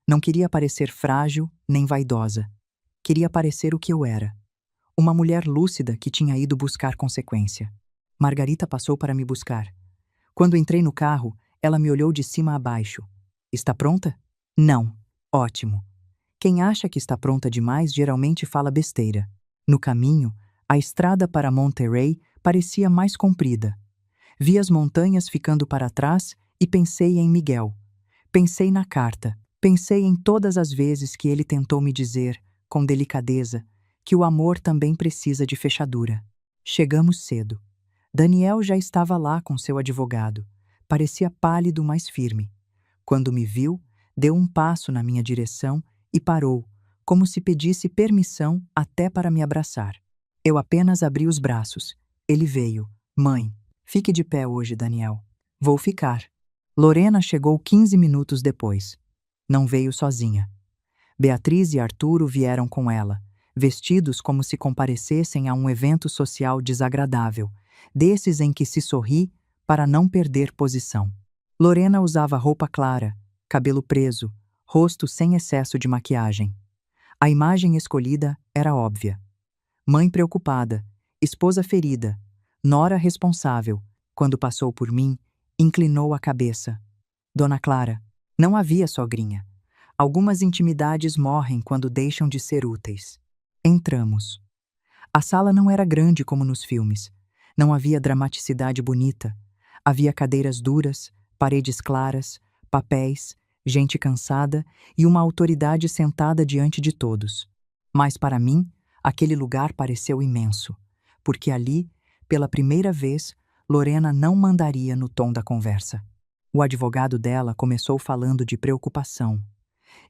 Não queria parecer frágil nem vaidosa. Queria parecer o que eu era. Uma mulher lúcida que tinha ido buscar consequência. Margarita passou para me buscar. Quando entrei no carro, ela me olhou de cima a baixo. Está pronta? Não. Ótimo. Quem acha que está pronta demais geralmente fala besteira. No caminho, a estrada para Monterrey parecia mais comprida. Vi as montanhas ficando para trás e pensei em Miguel. Pensei na carta. Pensei em todas as vezes que ele tentou me dizer, com delicadeza, que o amor também precisa de fechadura. Chegamos cedo. Daniel já estava lá com seu advogado. Parecia pálido, mas firme. Quando me viu, deu um passo na minha direção e parou, como se pedisse permissão até para me abraçar. Eu apenas abri os braços. Ele veio. Mãe, fique de pé hoje, Daniel. Vou ficar. Lorena chegou 15 minutos depois. Não veio sozinha. Beatriz e Arturo vieram com ela, vestidos como se comparecessem a um evento social desagradável, desses em que se sorri para não perder posição. Lorena usava roupa clara, cabelo preso, rosto sem excesso de maquiagem. A imagem escolhida era óbvia. Mãe preocupada, esposa ferida, nora responsável, quando passou por mim, inclinou a cabeça. Dona Clara, não havia sogrinha. Algumas intimidades morrem quando deixam de ser úteis. Entramos. A sala não era grande como nos filmes. Não havia dramaticidade bonita. Havia cadeiras duras, paredes claras, papéis, gente cansada e uma autoridade sentada diante de todos. Mas para mim, aquele lugar pareceu imenso, porque ali, pela primeira vez, Lorena não mandaria no tom da conversa. O advogado dela começou falando de preocupação.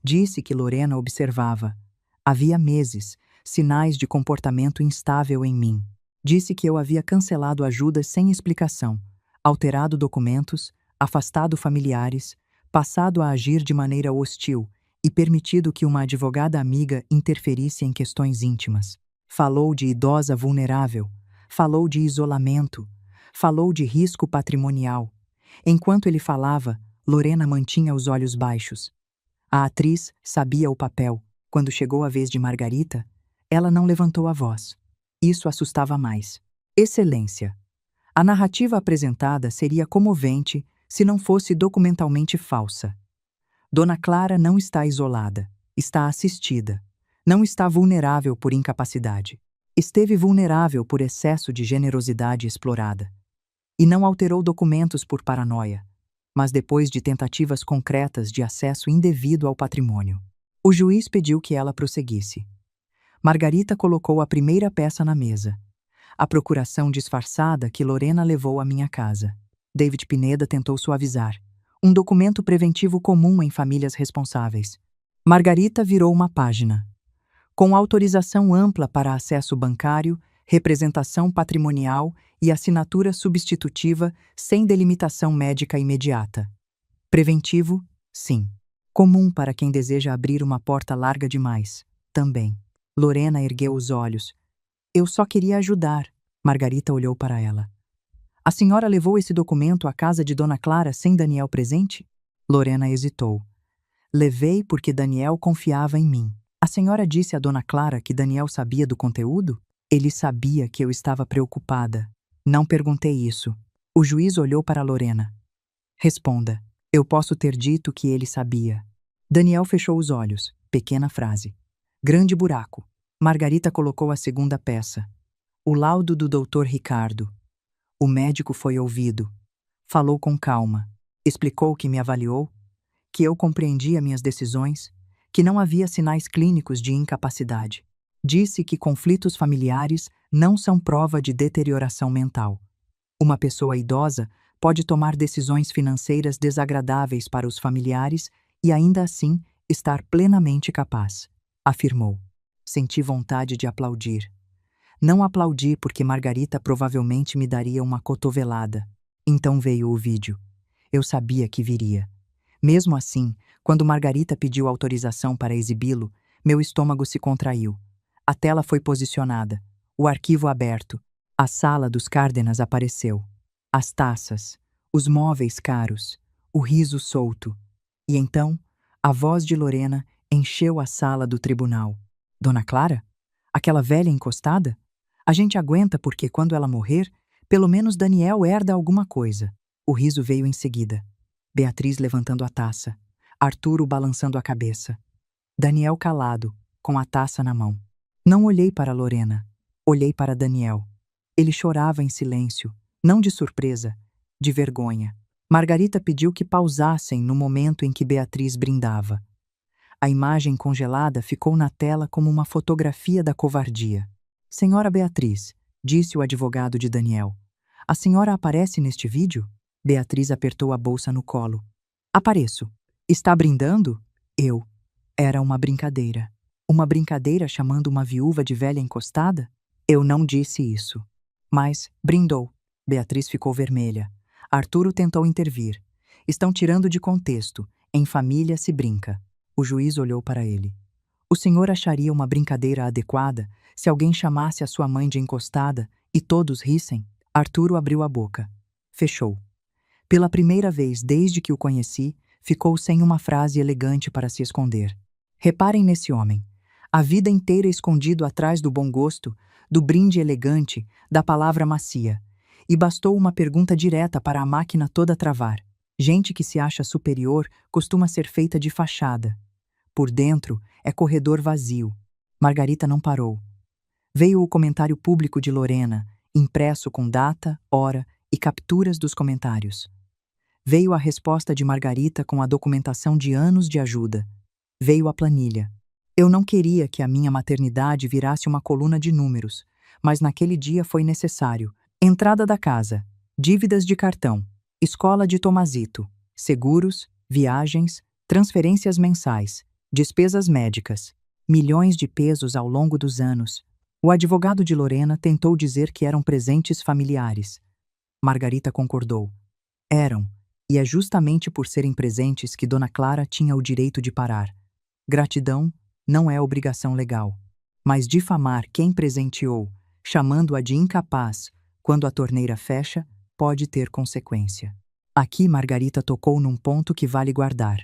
Disse que Lorena observava. Havia meses, sinais de comportamento instável em mim. Disse que eu havia cancelado ajudas sem explicação, alterado documentos, afastado familiares, passado a agir de maneira hostil e permitido que uma advogada amiga interferisse em questões íntimas. Falou de idosa vulnerável, falou de isolamento, falou de risco patrimonial. Enquanto ele falava, Lorena mantinha os olhos baixos. A atriz sabia o papel. Quando chegou a vez de Margarita, ela não levantou a voz. Isso assustava mais. Excelência. A narrativa apresentada seria comovente se não fosse documentalmente falsa. Dona Clara não está isolada, está assistida. Não está vulnerável por incapacidade. Esteve vulnerável por excesso de generosidade explorada. E não alterou documentos por paranoia, mas depois de tentativas concretas de acesso indevido ao patrimônio. O juiz pediu que ela prosseguisse. Margarita colocou a primeira peça na mesa. A procuração disfarçada que Lorena levou à minha casa. David Pineda tentou suavizar. Um documento preventivo comum em famílias responsáveis. Margarita virou uma página. Com autorização ampla para acesso bancário, representação patrimonial e assinatura substitutiva sem delimitação médica imediata. Preventivo, sim. Comum para quem deseja abrir uma porta larga demais, também. Lorena ergueu os olhos. Eu só queria ajudar. Margarita olhou para ela. A senhora levou esse documento à casa de Dona Clara sem Daniel presente? Lorena hesitou. Levei porque Daniel confiava em mim. A senhora disse a Dona Clara que Daniel sabia do conteúdo? Ele sabia que eu estava preocupada. Não perguntei isso. O juiz olhou para Lorena. Responda. Eu posso ter dito que ele sabia. Daniel fechou os olhos. Pequena frase. Grande buraco. Margarita colocou a segunda peça. O laudo do Dr. Ricardo. O médico foi ouvido. Falou com calma. Explicou que me avaliou, que eu compreendia minhas decisões, que não havia sinais clínicos de incapacidade. Disse que conflitos familiares não são prova de deterioração mental. Uma pessoa idosa pode tomar decisões financeiras desagradáveis para os familiares e ainda assim estar plenamente capaz, afirmou. Senti vontade de aplaudir. Não aplaudi porque Margarita provavelmente me daria uma cotovelada. Então veio o vídeo. Eu sabia que viria. Mesmo assim, quando Margarita pediu autorização para exibi-lo, meu estômago se contraiu. A tela foi posicionada, o arquivo aberto. A sala dos Cárdenas apareceu. As taças, os móveis caros, o riso solto. E então, a voz de Lorena encheu a sala do tribunal. Dona Clara? Aquela velha encostada? A gente aguenta porque quando ela morrer, pelo menos Daniel herda alguma coisa. O riso veio em seguida. Beatriz levantando a taça. Arturo balançando a cabeça. Daniel calado, com a taça na mão. Não olhei para Lorena. Olhei para Daniel. Ele chorava em silêncio, não de surpresa, de vergonha. Margarita pediu que pausassem no momento em que Beatriz brindava. A imagem congelada ficou na tela como uma fotografia da covardia. Senhora Beatriz, disse o advogado de Daniel. A senhora aparece neste vídeo? Beatriz apertou a bolsa no colo. Apareço. Está brindando? Eu. Era uma brincadeira. Uma brincadeira chamando uma viúva de velha encostada? Eu não disse isso. Mas brindou. Beatriz ficou vermelha. Arturo tentou intervir. Estão tirando de contexto. Em família se brinca. O juiz olhou para ele. O senhor acharia uma brincadeira adequada se alguém chamasse a sua mãe de encostada e todos rissem? Arturo abriu a boca. Fechou. Pela primeira vez desde que o conheci, ficou sem uma frase elegante para se esconder. Reparem nesse homem. A vida inteira escondido atrás do bom gosto, do brinde elegante, da palavra macia. E bastou uma pergunta direta para a máquina toda travar. Gente que se acha superior costuma ser feita de fachada. Por dentro é corredor vazio. Margarita não parou. Veio o comentário público de Lorena, impresso com data, hora e capturas dos comentários. Veio a resposta de Margarita com a documentação de anos de ajuda. Veio a planilha. Eu não queria que a minha maternidade virasse uma coluna de números, mas naquele dia foi necessário. Entrada da casa, dívidas de cartão, escola de Tomazito, seguros, viagens, transferências mensais, despesas médicas, milhões de pesos ao longo dos anos. O advogado de Lorena tentou dizer que eram presentes familiares. Margarita concordou. Eram, e é justamente por serem presentes que Dona Clara tinha o direito de parar. Gratidão não é obrigação legal, mas difamar quem presenteou, chamando-a de incapaz, quando a torneira fecha, pode ter consequência. Aqui Margarita tocou num ponto que vale guardar.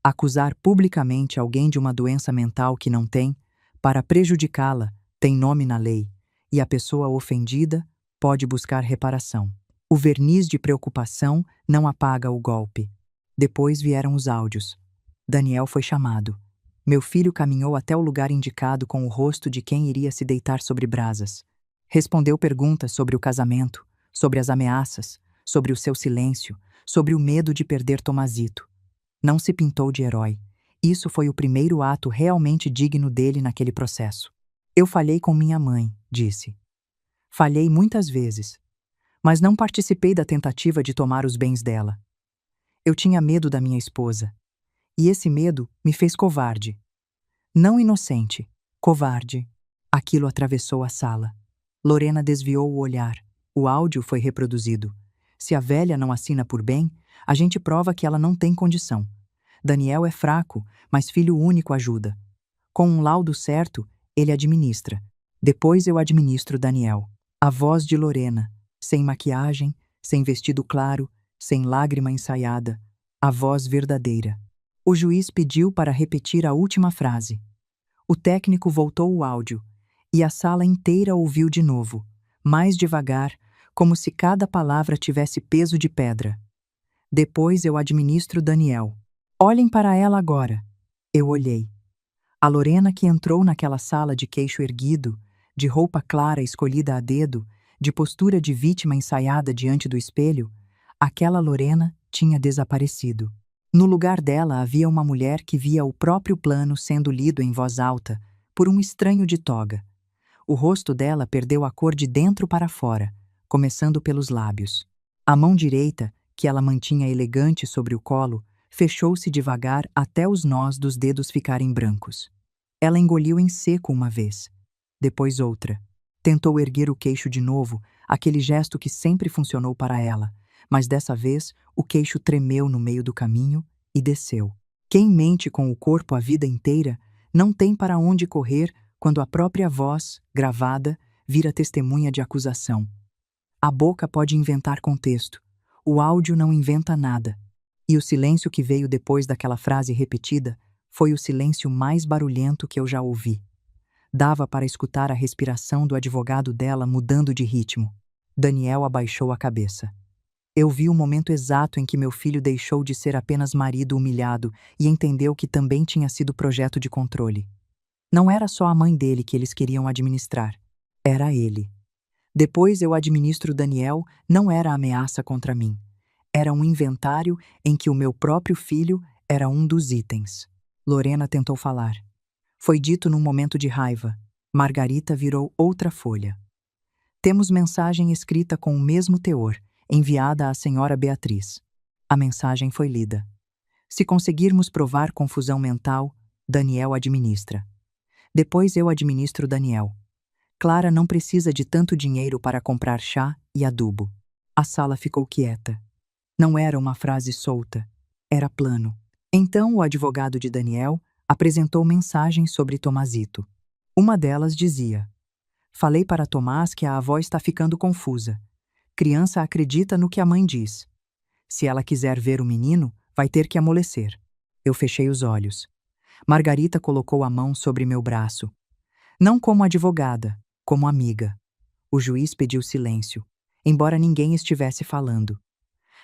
Acusar publicamente alguém de uma doença mental que não tem, para prejudicá-la, tem nome na lei, e a pessoa ofendida pode buscar reparação. O verniz de preocupação não apaga o golpe. Depois vieram os áudios. Daniel foi chamado. Meu filho caminhou até o lugar indicado com o rosto de quem iria se deitar sobre brasas. Respondeu perguntas sobre o casamento, sobre as ameaças, sobre o seu silêncio, sobre o medo de perder Tomazito. Não se pintou de herói. Isso foi o primeiro ato realmente digno dele naquele processo. Eu falhei com minha mãe, disse. Falhei muitas vezes, mas não participei da tentativa de tomar os bens dela. Eu tinha medo da minha esposa, e esse medo me fez covarde. Não inocente, covarde. Aquilo atravessou a sala. Lorena desviou o olhar. O áudio foi reproduzido. Se a velha não assina por bem, a gente prova que ela não tem condição. Daniel é fraco, mas filho único ajuda. Com um laudo certo, ele administra. Depois eu administro Daniel. A voz de Lorena, sem maquiagem, sem vestido claro, sem lágrima ensaiada. A voz verdadeira. O juiz pediu para repetir a última frase. O técnico voltou o áudio, e a sala inteira ouviu de novo, mais devagar, como se cada palavra tivesse peso de pedra. Depois eu administro Daniel. Olhem para ela agora. Eu olhei. A Lorena que entrou naquela sala de queixo erguido, de roupa clara escolhida a dedo, de postura de vítima ensaiada diante do espelho, aquela Lorena tinha desaparecido. No lugar dela havia uma mulher que via o próprio plano sendo lido em voz alta por um estranho de toga. O rosto dela perdeu a cor de dentro para fora, começando pelos lábios. A mão direita, que ela mantinha elegante sobre o colo, fechou-se devagar até os nós dos dedos ficarem brancos. Ela engoliu em seco uma vez, depois outra. Tentou erguer o queixo de novo, aquele gesto que sempre funcionou para ela, mas dessa vez o queixo tremeu no meio do caminho e desceu. Quem mente com o corpo a vida inteira não tem para onde correr quando a própria voz, gravada, vira testemunha de acusação. A boca pode inventar contexto, o áudio não inventa nada. E o silêncio que veio depois daquela frase repetida foi o silêncio mais barulhento que eu já ouvi. Dava para escutar a respiração do advogado dela mudando de ritmo. Daniel abaixou a cabeça. Eu vi o momento exato em que meu filho deixou de ser apenas marido humilhado e entendeu que também tinha sido projeto de controle. Não era só a mãe dele que eles queriam administrar. Era ele. Depois eu administro Daniel, não era ameaça contra mim. Era um inventário em que o meu próprio filho era um dos itens. Lorena tentou falar. Foi dito num momento de raiva. Margarita virou outra folha. Temos mensagem escrita com o mesmo teor, enviada à senhora Beatriz. A mensagem foi lida. Se conseguirmos provar confusão mental, Daniel administra. Depois eu administro Daniel. Clara não precisa de tanto dinheiro para comprar chá e adubo. A sala ficou quieta. Não era uma frase solta, era plano. Então o advogado de Daniel apresentou mensagens sobre Tomazito. Uma delas dizia: falei para Tomás que a avó está ficando confusa. Criança acredita no que a mãe diz. Se ela quiser ver o menino, vai ter que amolecer. Eu fechei os olhos. Margarita colocou a mão sobre meu braço. Não como advogada, como amiga. O juiz pediu silêncio, embora ninguém estivesse falando.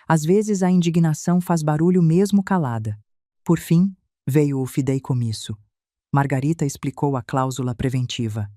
Às vezes a indignação faz barulho mesmo calada. Por fim, veio o fideicomisso. Margarita explicou a cláusula preventiva.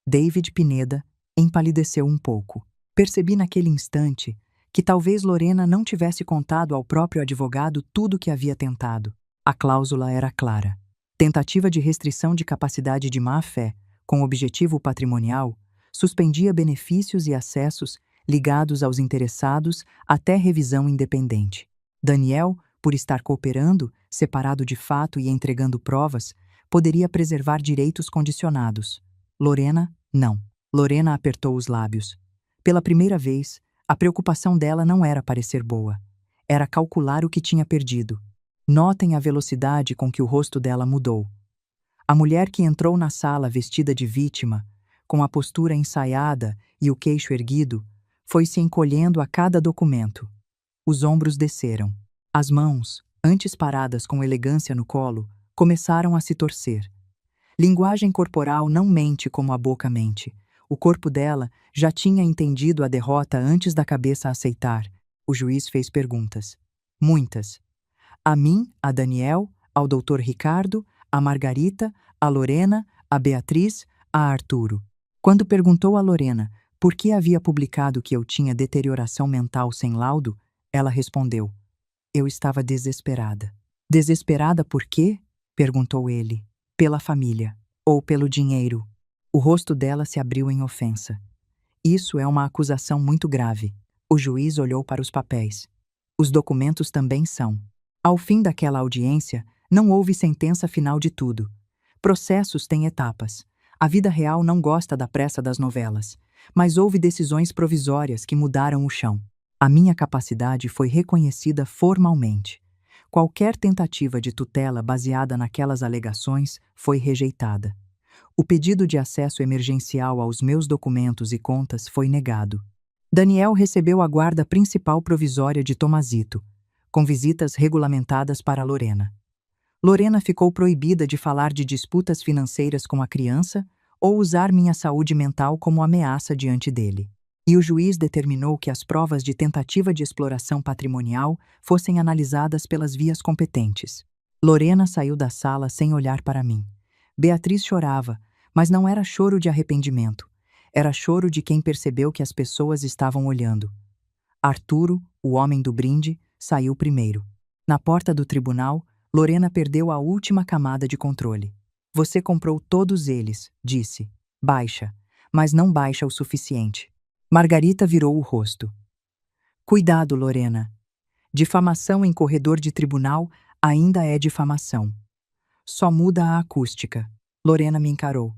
David Pineda empalideceu um pouco. Percebi naquele instante que talvez Lorena não tivesse contado ao próprio advogado tudo o que havia tentado. A cláusula era clara. Tentativa de restrição de capacidade de má-fé, com objetivo patrimonial, suspendia benefícios e acessos ligados aos interessados até revisão independente. Daniel, por estar cooperando, separado de fato e entregando provas, poderia preservar direitos condicionados. Lorena, não. Lorena apertou os lábios. Pela primeira vez, a preocupação dela não era parecer boa. Era calcular o que tinha perdido. Notem a velocidade com que o rosto dela mudou. A mulher que entrou na sala vestida de vítima, com a postura ensaiada e o queixo erguido, foi se encolhendo a cada documento. Os ombros desceram. As mãos, antes paradas com elegância no colo, começaram a se torcer. Linguagem corporal não mente como a boca mente. O corpo dela já tinha entendido a derrota antes da cabeça aceitar. O juiz fez perguntas. Muitas. A mim, a Daniel, ao Dr. Ricardo, a Margarita, a Lorena, a Beatriz, a Arturo. Quando perguntou a Lorena por que havia publicado que eu tinha deterioração mental sem laudo, ela respondeu: eu estava desesperada. Desesperada por quê? Perguntou ele. Pela família. Ou pelo dinheiro. O rosto dela se abriu em ofensa. Isso é uma acusação muito grave. O juiz olhou para os papéis. Os documentos também são. Ao fim daquela audiência, não houve sentença final de tudo. Processos têm etapas. A vida real não gosta da pressa das novelas, mas houve decisões provisórias que mudaram o chão. A minha capacidade foi reconhecida formalmente. Qualquer tentativa de tutela baseada naquelas alegações foi rejeitada. O pedido de acesso emergencial aos meus documentos e contas foi negado. Daniel recebeu a guarda principal provisória de Tomazito, com visitas regulamentadas para Lorena. Lorena ficou proibida de falar de disputas financeiras com a criança ou usar minha saúde mental como ameaça diante dele. E o juiz determinou que as provas de tentativa de exploração patrimonial fossem analisadas pelas vias competentes. Lorena saiu da sala sem olhar para mim. Beatriz chorava, mas não era choro de arrependimento. Era choro de quem percebeu que as pessoas estavam olhando. Arturo, o homem do brinde, saiu primeiro. Na porta do tribunal, Lorena perdeu a última camada de controle. Você comprou todos eles, disse. Baixa, mas não baixa o suficiente. Margarita virou o rosto. Cuidado, Lorena. Difamação em corredor de tribunal ainda é difamação. Só muda a acústica. Lorena me encarou.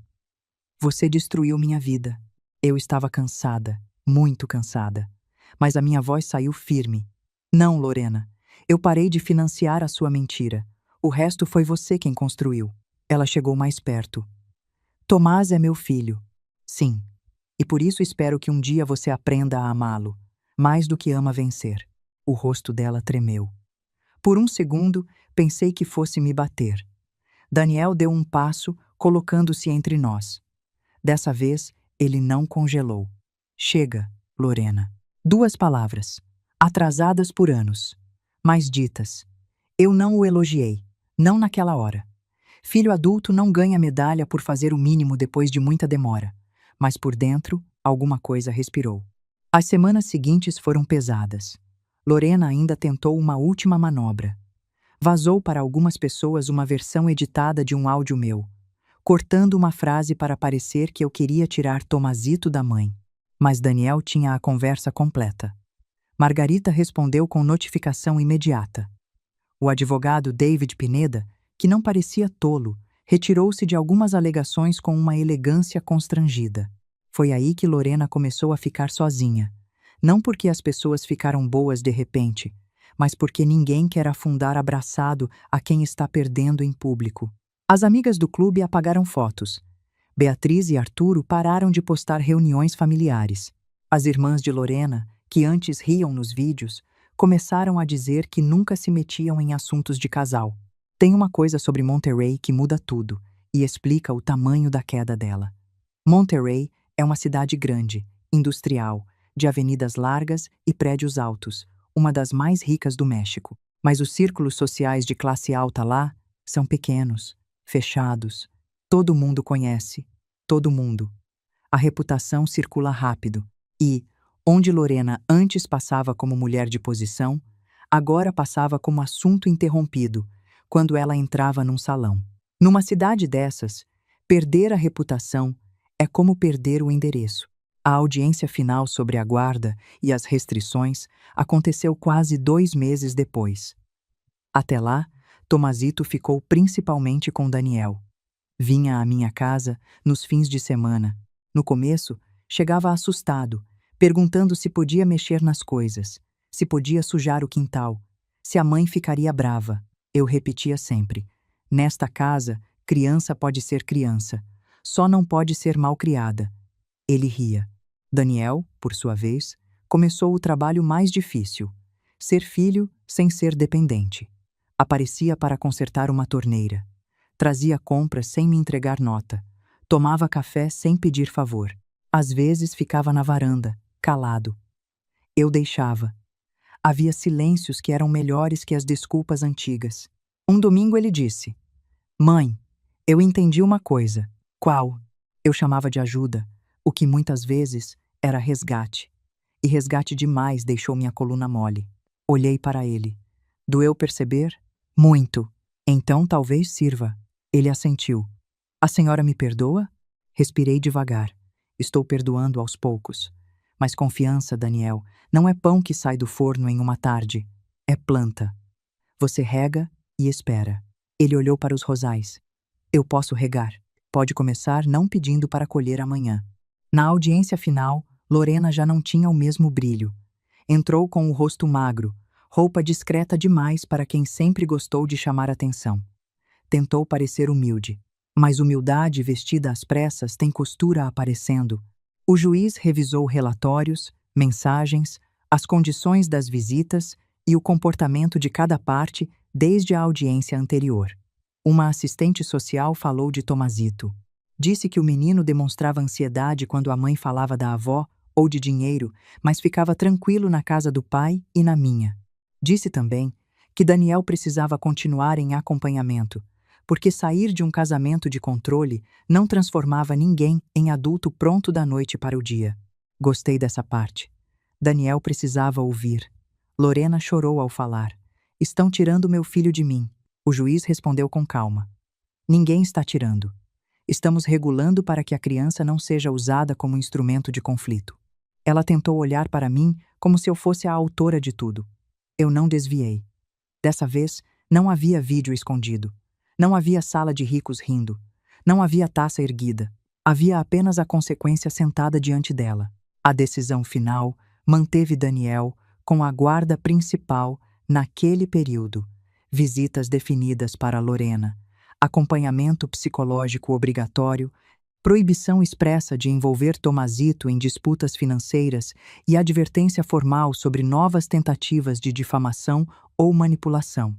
Você destruiu minha vida. Eu estava cansada, muito cansada. Mas a minha voz saiu firme. Não, Lorena. Eu parei de financiar a sua mentira. O resto foi você quem construiu. Ela chegou mais perto. Tomás é meu filho. Sim. E por isso espero que um dia você aprenda a amá-lo, mais do que ama vencer. O rosto dela tremeu. Por um segundo, pensei que fosse me bater. Daniel deu um passo, colocando-se entre nós. Dessa vez, ele não congelou. Chega, Lorena. 2 palavras, atrasadas por anos, mas ditas. Eu não o elogiei, não naquela hora. Filho adulto não ganha medalha por fazer o mínimo depois de muita demora. Mas por dentro, alguma coisa respirou. As semanas seguintes foram pesadas. Lorena ainda tentou uma última manobra. Vazou para algumas pessoas uma versão editada de um áudio meu, cortando uma frase para parecer que eu queria tirar Tomazito da mãe. Mas Daniel tinha a conversa completa. Margarita respondeu com notificação imediata. O advogado David Pineda, que não parecia tolo, retirou-se de algumas alegações com uma elegância constrangida. Foi aí que Lorena começou a ficar sozinha. Não porque as pessoas ficaram boas de repente, mas porque ninguém quer afundar abraçado a quem está perdendo em público. As amigas do clube apagaram fotos. Beatriz e Arturo pararam de postar reuniões familiares. As irmãs de Lorena, que antes riam nos vídeos, começaram a dizer que nunca se metiam em assuntos de casal. Tem uma coisa sobre Monterrey que muda tudo e explica o tamanho da queda dela. Monterrey é uma cidade grande, industrial, de avenidas largas e prédios altos, uma das mais ricas do México. Mas os círculos sociais de classe alta lá são pequenos, fechados. Todo mundo conhece, todo mundo. A reputação circula rápido e, onde Lorena antes passava como mulher de posição, agora passava como assunto interrompido, quando ela entrava num salão. Numa cidade dessas, perder a reputação é como perder o endereço. A audiência final sobre a guarda e as restrições aconteceu quase 2 meses depois. Até lá, Tomazito ficou principalmente com Daniel. Vinha à minha casa nos fins de semana. No começo, chegava assustado, perguntando se podia mexer nas coisas, se podia sujar o quintal, se a mãe ficaria brava. Eu repetia sempre: nesta casa, criança pode ser criança, só não pode ser mal-criada. Ele ria. Daniel, por sua vez, começou o trabalho mais difícil: ser filho sem ser dependente. Aparecia para consertar uma torneira. Trazia compras sem me entregar nota. Tomava café sem pedir favor. Às vezes ficava na varanda, calado. Eu deixava. Havia silêncios que eram melhores que as desculpas antigas. Um domingo ele disse: Mãe, eu entendi uma coisa. Qual? Eu chamava de ajuda, o que muitas vezes era resgate. E resgate demais deixou minha coluna mole. Olhei para ele. Doeu perceber? Muito. Então talvez sirva. Ele assentiu. A senhora me perdoa? Respirei devagar. Estou perdoando aos poucos. Mas confiança, Daniel, não é pão que sai do forno em uma tarde. É planta. Você rega e espera. Ele olhou para os rosais. Eu posso regar. Pode começar não pedindo para colher amanhã. Na audiência final, Lorena já não tinha o mesmo brilho. Entrou com o rosto magro, roupa discreta demais para quem sempre gostou de chamar atenção. Tentou parecer humilde, mas humildade vestida às pressas tem costura aparecendo. O juiz revisou relatórios, mensagens, as condições das visitas e o comportamento de cada parte desde a audiência anterior. Uma assistente social falou de Tomazito. Disse que o menino demonstrava ansiedade quando a mãe falava da avó ou de dinheiro, mas ficava tranquilo na casa do pai e na minha. Disse também que Daniel precisava continuar em acompanhamento, porque sair de um casamento de controle não transformava ninguém em adulto pronto da noite para o dia. Gostei dessa parte. Daniel precisava ouvir. Lorena chorou ao falar. Estão tirando meu filho de mim. O juiz respondeu com calma. Ninguém está tirando. Estamos regulando para que a criança não seja usada como instrumento de conflito. Ela tentou olhar para mim como se eu fosse a autora de tudo. Eu não desviei. Dessa vez, não havia vídeo escondido. Não havia sala de ricos rindo. Não havia taça erguida. Havia apenas a consequência sentada diante dela. A decisão final manteve Daniel com a guarda principal naquele período. Visitas definidas para Lorena, acompanhamento psicológico obrigatório, proibição expressa de envolver Tomazito em disputas financeiras e advertência formal sobre novas tentativas de difamação ou manipulação.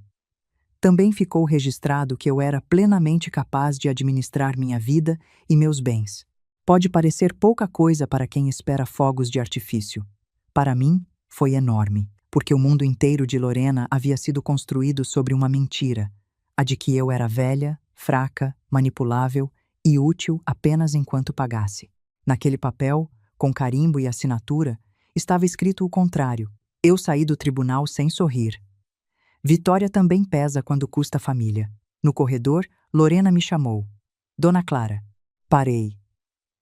Também ficou registrado que eu era plenamente capaz de administrar minha vida e meus bens. Pode parecer pouca coisa para quem espera fogos de artifício. Para mim, foi enorme, porque o mundo inteiro de Lorena havia sido construído sobre uma mentira, a de que eu era velha, fraca, manipulável e útil apenas enquanto pagasse. Naquele papel, com carimbo e assinatura, estava escrito o contrário. Eu saí do tribunal sem sorrir. Vitória também pesa quando custa família. No corredor, Lorena me chamou. Dona Clara. Parei.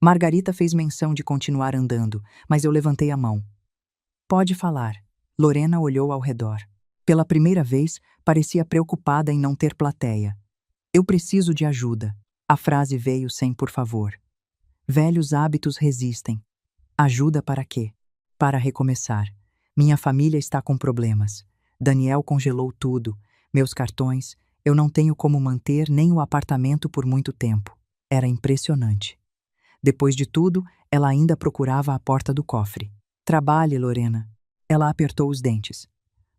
Margarita fez menção de continuar andando, mas eu levantei a mão. Pode falar. Lorena olhou ao redor. Pela primeira vez, parecia preocupada em não ter plateia. Eu preciso de ajuda. A frase veio sem por favor. Velhos hábitos resistem. Ajuda para quê? Para recomeçar. Minha família está com problemas. Daniel congelou tudo. Meus cartões. Eu não tenho como manter nem o apartamento por muito tempo. Era impressionante. Depois de tudo, ela ainda procurava a porta do cofre. Trabalhe, Lorena. Ela apertou os dentes.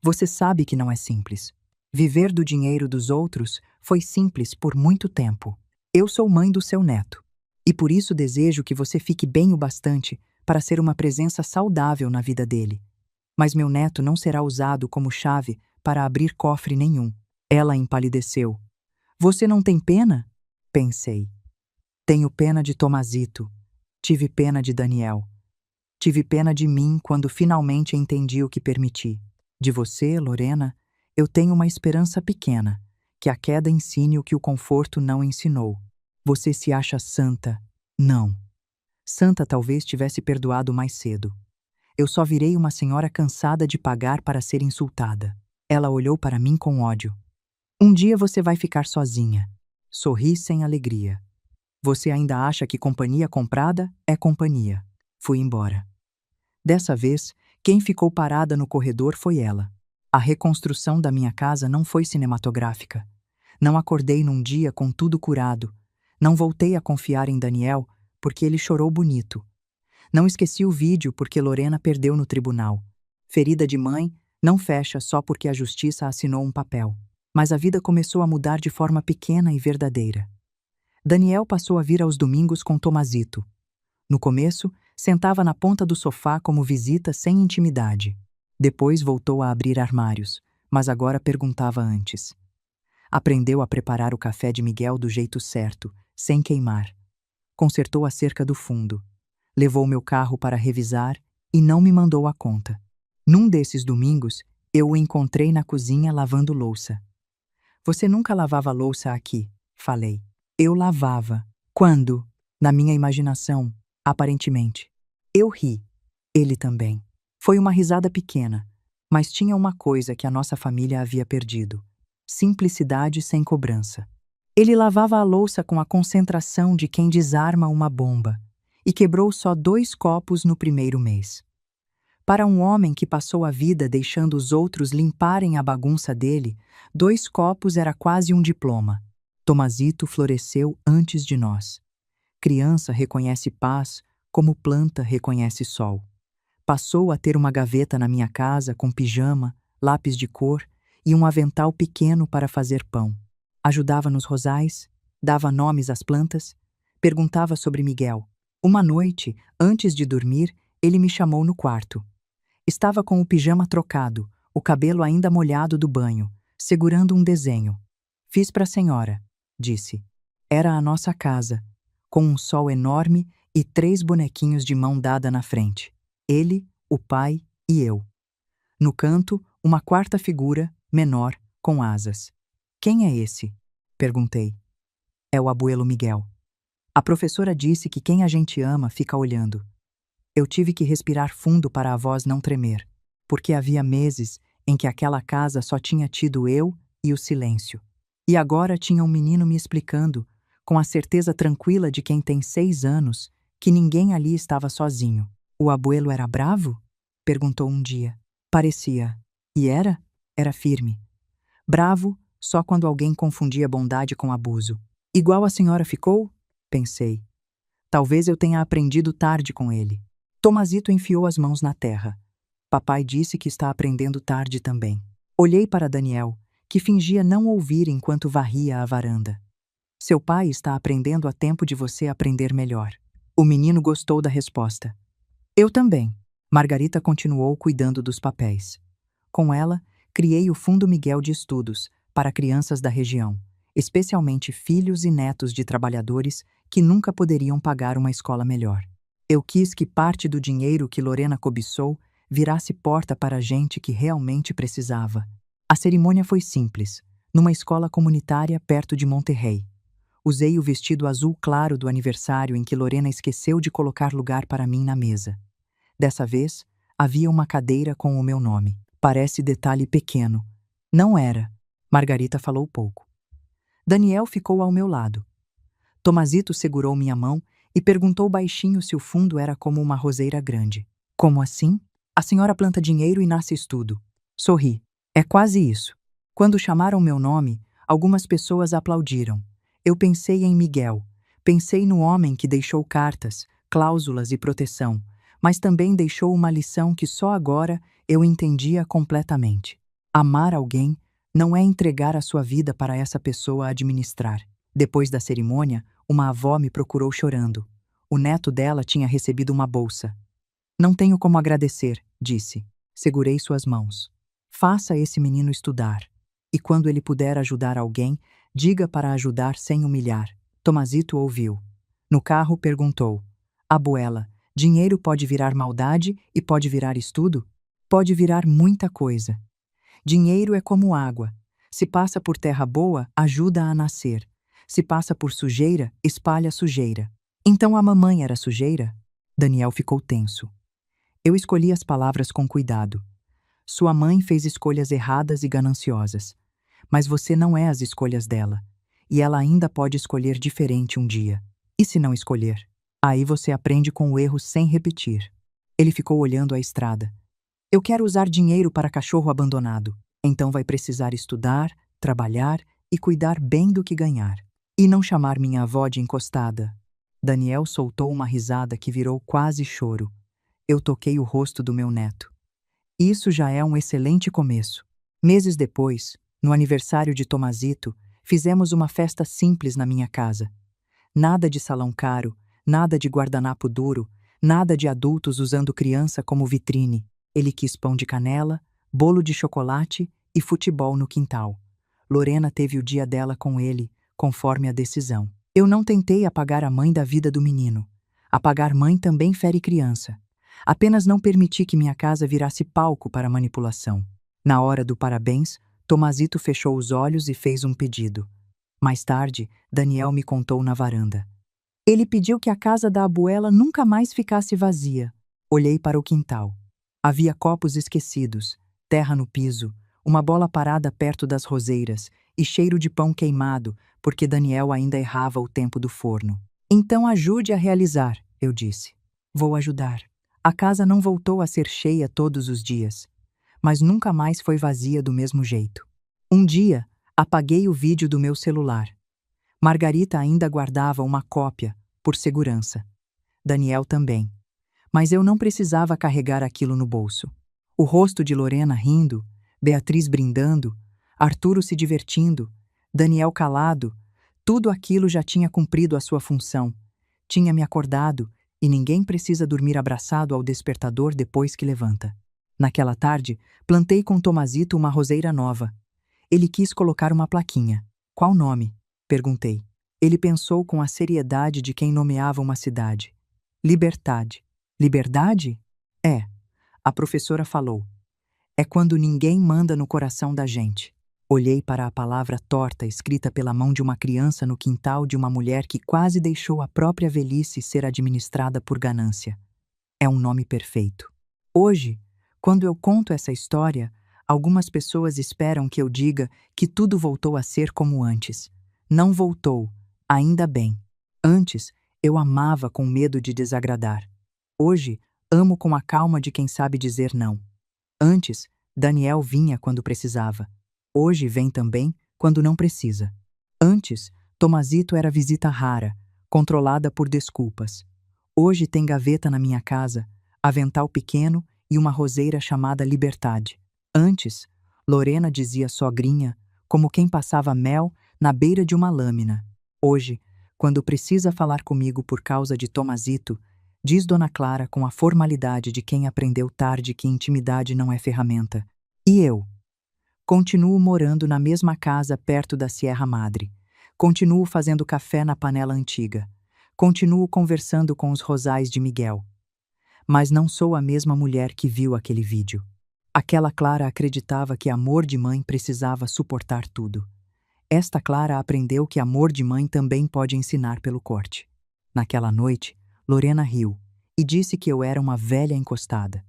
Você sabe que não é simples. Viver do dinheiro dos outros foi simples por muito tempo. Eu sou mãe do seu neto. E por isso desejo que você fique bem o bastante para ser uma presença saudável na vida dele. Mas meu neto não será usado como chave para abrir cofre nenhum. Ela empalideceu. Você não tem pena? Pensei. Tenho pena de Tomazito. Tive pena de Daniel. Tive pena de mim quando finalmente entendi o que permiti. De você, Lorena, eu tenho uma esperança pequena, que a queda ensine o que o conforto não ensinou. Você se acha santa? Não. Santa talvez tivesse perdoado mais cedo. Eu só virei uma senhora cansada de pagar para ser insultada. Ela olhou para mim com ódio. Um dia você vai ficar sozinha. Sorri sem alegria. Você ainda acha que companhia comprada é companhia. Fui embora. Dessa vez, quem ficou parada no corredor foi ela. A reconstrução da minha casa não foi cinematográfica. Não acordei num dia com tudo curado. Não voltei a confiar em Daniel porque ele chorou bonito. Não esqueci o vídeo porque Lorena perdeu no tribunal. Ferida de mãe não fecha só porque a justiça assinou um papel. Mas a vida começou a mudar de forma pequena e verdadeira. Daniel passou a vir aos domingos com Tomazito. No começo, Sentava na ponta do sofá como visita sem intimidade. Depois voltou a abrir armários, mas agora perguntava antes. Aprendeu a preparar o café de Miguel do jeito certo, sem queimar. Consertou a cerca do fundo. Levou meu carro para revisar e não me mandou a conta. Num desses domingos, eu o encontrei na cozinha lavando louça. Você nunca lavava louça aqui, falei. Eu lavava. Quando? Na minha imaginação, aparentemente. Eu ri. Ele também. Foi uma risada pequena, mas tinha uma coisa que a nossa família havia perdido: simplicidade sem cobrança. Ele lavava a louça com a concentração de quem desarma uma bomba e quebrou só 2 copos no primeiro mês. Para um homem que passou a vida deixando os outros limparem a bagunça dele, 2 copos era quase um diploma. Tomazito floresceu antes de nós. Criança reconhece paz como planta reconhece sol. Passou a ter uma gaveta na minha casa com pijama, lápis de cor e um avental pequeno para fazer pão. Ajudava nos rosais, dava nomes às plantas, perguntava sobre Miguel. Uma noite, antes de dormir, ele me chamou no quarto. Estava com o pijama trocado, o cabelo ainda molhado do banho, segurando um desenho. Fiz para a senhora, disse. Era a nossa casa, com um sol enorme e 3 bonequinhos de mão dada na frente. Ele, o pai e eu. No canto, uma quarta figura, menor, com asas. Quem é esse? Perguntei. É o abuelo Miguel. A professora disse que quem a gente ama fica olhando. Eu tive que respirar fundo para a voz não tremer, porque havia meses em que aquela casa só tinha tido eu e o silêncio. E agora tinha um menino me explicando, com a certeza tranquila de quem tem 6 anos, que ninguém ali estava sozinho. O abuelo era bravo? Perguntou um dia. Parecia. E era? Era firme. Bravo só quando alguém confundia bondade com abuso. Igual a senhora ficou? Pensei. Talvez eu tenha aprendido tarde com ele. Tomazito enfiou as mãos na terra. Papai disse que está aprendendo tarde também. Olhei para Daniel, que fingia não ouvir enquanto varria a varanda. Seu pai está aprendendo a tempo de você aprender melhor. O menino gostou da resposta. Eu também. Margarita continuou cuidando dos papéis. Com ela, criei o Fundo Miguel de Estudos para crianças da região, especialmente filhos e netos de trabalhadores que nunca poderiam pagar uma escola melhor. Eu quis que parte do dinheiro que Lorena cobiçou virasse porta para a gente que realmente precisava. A cerimônia foi simples, numa escola comunitária perto de Monterrey. Usei o vestido azul claro do aniversário em que Lorena esqueceu de colocar lugar para mim na mesa. Dessa vez, havia uma cadeira com o meu nome. Parece detalhe pequeno. Não era. Margarita falou pouco. Daniel ficou ao meu lado. Tomazito segurou minha mão e perguntou baixinho se o fundo era como uma roseira grande. Como assim? A senhora planta dinheiro e nasce estudo. Sorri. É quase isso. Quando chamaram meu nome, algumas pessoas aplaudiram. Eu pensei em Miguel. Pensei no homem que deixou cartas, cláusulas e proteção, mas também deixou uma lição que só agora eu entendia completamente. Amar alguém não é entregar a sua vida para essa pessoa administrar. Depois da cerimônia, uma avó me procurou chorando. O neto dela tinha recebido uma bolsa. Não tenho como agradecer, disse. Segurei suas mãos. Faça esse menino estudar. E quando ele puder ajudar alguém, diga para ajudar sem humilhar. Tomazito ouviu. No carro perguntou. Abuela, dinheiro pode virar maldade e pode virar estudo? Pode virar muita coisa. Dinheiro é como água. Se passa por terra boa, ajuda a nascer. Se passa por sujeira, espalha sujeira. Então a mamãe era sujeira? Daniel ficou tenso. Eu escolhi as palavras com cuidado. Sua mãe fez escolhas erradas e gananciosas. Mas você não é as escolhas dela. E ela ainda pode escolher diferente um dia. E se não escolher? Aí você aprende com o erro sem repetir. Ele ficou olhando a estrada. Eu quero usar dinheiro para cachorro abandonado. Então vai precisar estudar, trabalhar e cuidar bem do que ganhar. E não chamar minha avó de encostada. Daniel soltou uma risada que virou quase choro. Eu toquei o rosto do meu neto. Isso já é um excelente começo. Meses depois, no aniversário de Tomazito, fizemos uma festa simples na minha casa. Nada de salão caro, nada de guardanapo duro, Nada de adultos usando criança como vitrine. Ele quis pão de canela, bolo de chocolate e futebol no quintal. Lorena teve o dia dela com ele, conforme a decisão. Eu não tentei apagar a mãe da vida do menino. Apagar mãe também fere criança. Apenas não permiti que minha casa virasse palco para manipulação. Na hora do parabéns, Tomazito fechou os olhos e fez um pedido. Mais tarde, Daniel me contou na varanda. Ele pediu que a casa da abuela nunca mais ficasse vazia. Olhei para o quintal. Havia copos esquecidos, terra no piso, uma bola parada perto das roseiras e cheiro de pão queimado, porque Daniel ainda errava o tempo do forno. Então ajude a realizar, eu disse. Vou ajudar. A casa não voltou a ser cheia todos os dias, mas nunca mais foi vazia do mesmo jeito. Um dia, apaguei o vídeo do meu celular. Margarita ainda guardava uma cópia, por segurança. Daniel também. Mas eu não precisava carregar aquilo no bolso. O rosto de Lorena rindo, Beatriz brindando, Arturo se divertindo, Daniel calado, tudo aquilo já tinha cumprido a sua função. Tinha me acordado e ninguém precisa dormir abraçado ao despertador depois que levanta. Naquela tarde, plantei com Tomazito uma roseira nova. Ele quis colocar uma plaquinha. Qual nome? Perguntei. Ele pensou com a seriedade de quem nomeava uma cidade. Liberdade. Liberdade? É. A professora falou. É quando ninguém manda no coração da gente. Olhei para a palavra torta escrita pela mão de uma criança no quintal de uma mulher que quase deixou a própria velhice ser administrada por ganância. É um nome perfeito. Hoje, quando eu conto essa história, algumas pessoas esperam que eu diga que tudo voltou a ser como antes. Não voltou, ainda bem. Antes, eu amava com medo de desagradar. Hoje, amo com a calma de quem sabe dizer não. Antes, Daniel vinha quando precisava. Hoje vem também quando não precisa. Antes, Tomazito era visita rara, controlada por desculpas. Hoje tem gaveta na minha casa, avental pequeno e uma roseira chamada Liberdade. Antes, Lorena dizia sogrinha, como quem passava mel na beira de uma lâmina. Hoje, quando precisa falar comigo por causa de Tomazito, diz Dona Clara com a formalidade de quem aprendeu tarde que intimidade não é ferramenta. E eu? Continuo morando na mesma casa perto da Sierra Madre. Continuo fazendo café na panela antiga. Continuo conversando com os rosais de Miguel. Mas não sou a mesma mulher que viu aquele vídeo. Aquela Clara acreditava que amor de mãe precisava suportar tudo. Esta Clara aprendeu que amor de mãe também pode ensinar pelo corte. Naquela noite, Lorena riu e disse que eu era uma velha encostada.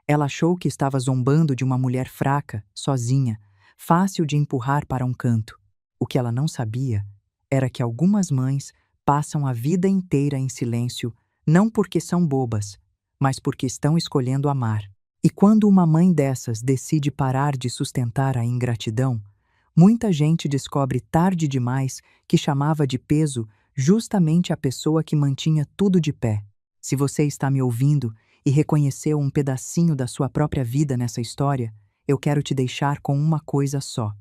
Ela achou que estava zombando de uma mulher fraca, sozinha, fácil de empurrar para um canto. O que ela não sabia era que algumas mães passam a vida inteira em silêncio, não porque são bobas, mas porque estão escolhendo amar. E quando uma mãe dessas decide parar de sustentar a ingratidão, muita gente descobre tarde demais que chamava de peso justamente a pessoa que mantinha tudo de pé. Se você está me ouvindo e reconheceu um pedacinho da sua própria vida nessa história, eu quero te deixar com uma coisa só.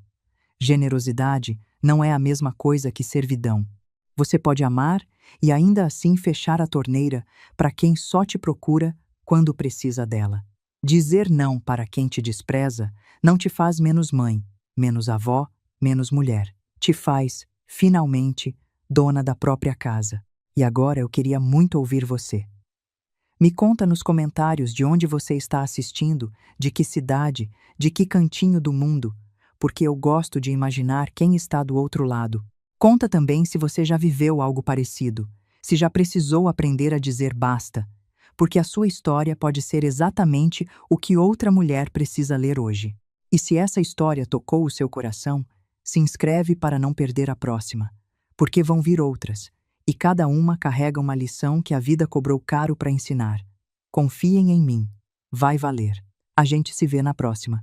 Generosidade não é a mesma coisa que servidão. Você pode amar e ainda assim fechar a torneira para quem só te procura quando precisa dela. Dizer não para quem te despreza não te faz menos mãe, menos avó, menos mulher. Te faz, finalmente, dona da própria casa. E agora eu queria muito ouvir você. Me conta nos comentários de onde você está assistindo, de que cidade, de que cantinho do mundo, porque eu gosto de imaginar quem está do outro lado. Conta também se você já viveu algo parecido, se já precisou aprender a dizer basta, porque a sua história pode ser exatamente o que outra mulher precisa ler hoje. E se essa história tocou o seu coração, se inscreve para não perder a próxima, porque vão vir outras. E cada uma carrega uma lição que a vida cobrou caro para ensinar. Confiem em mim. Vai valer. A gente se vê na próxima.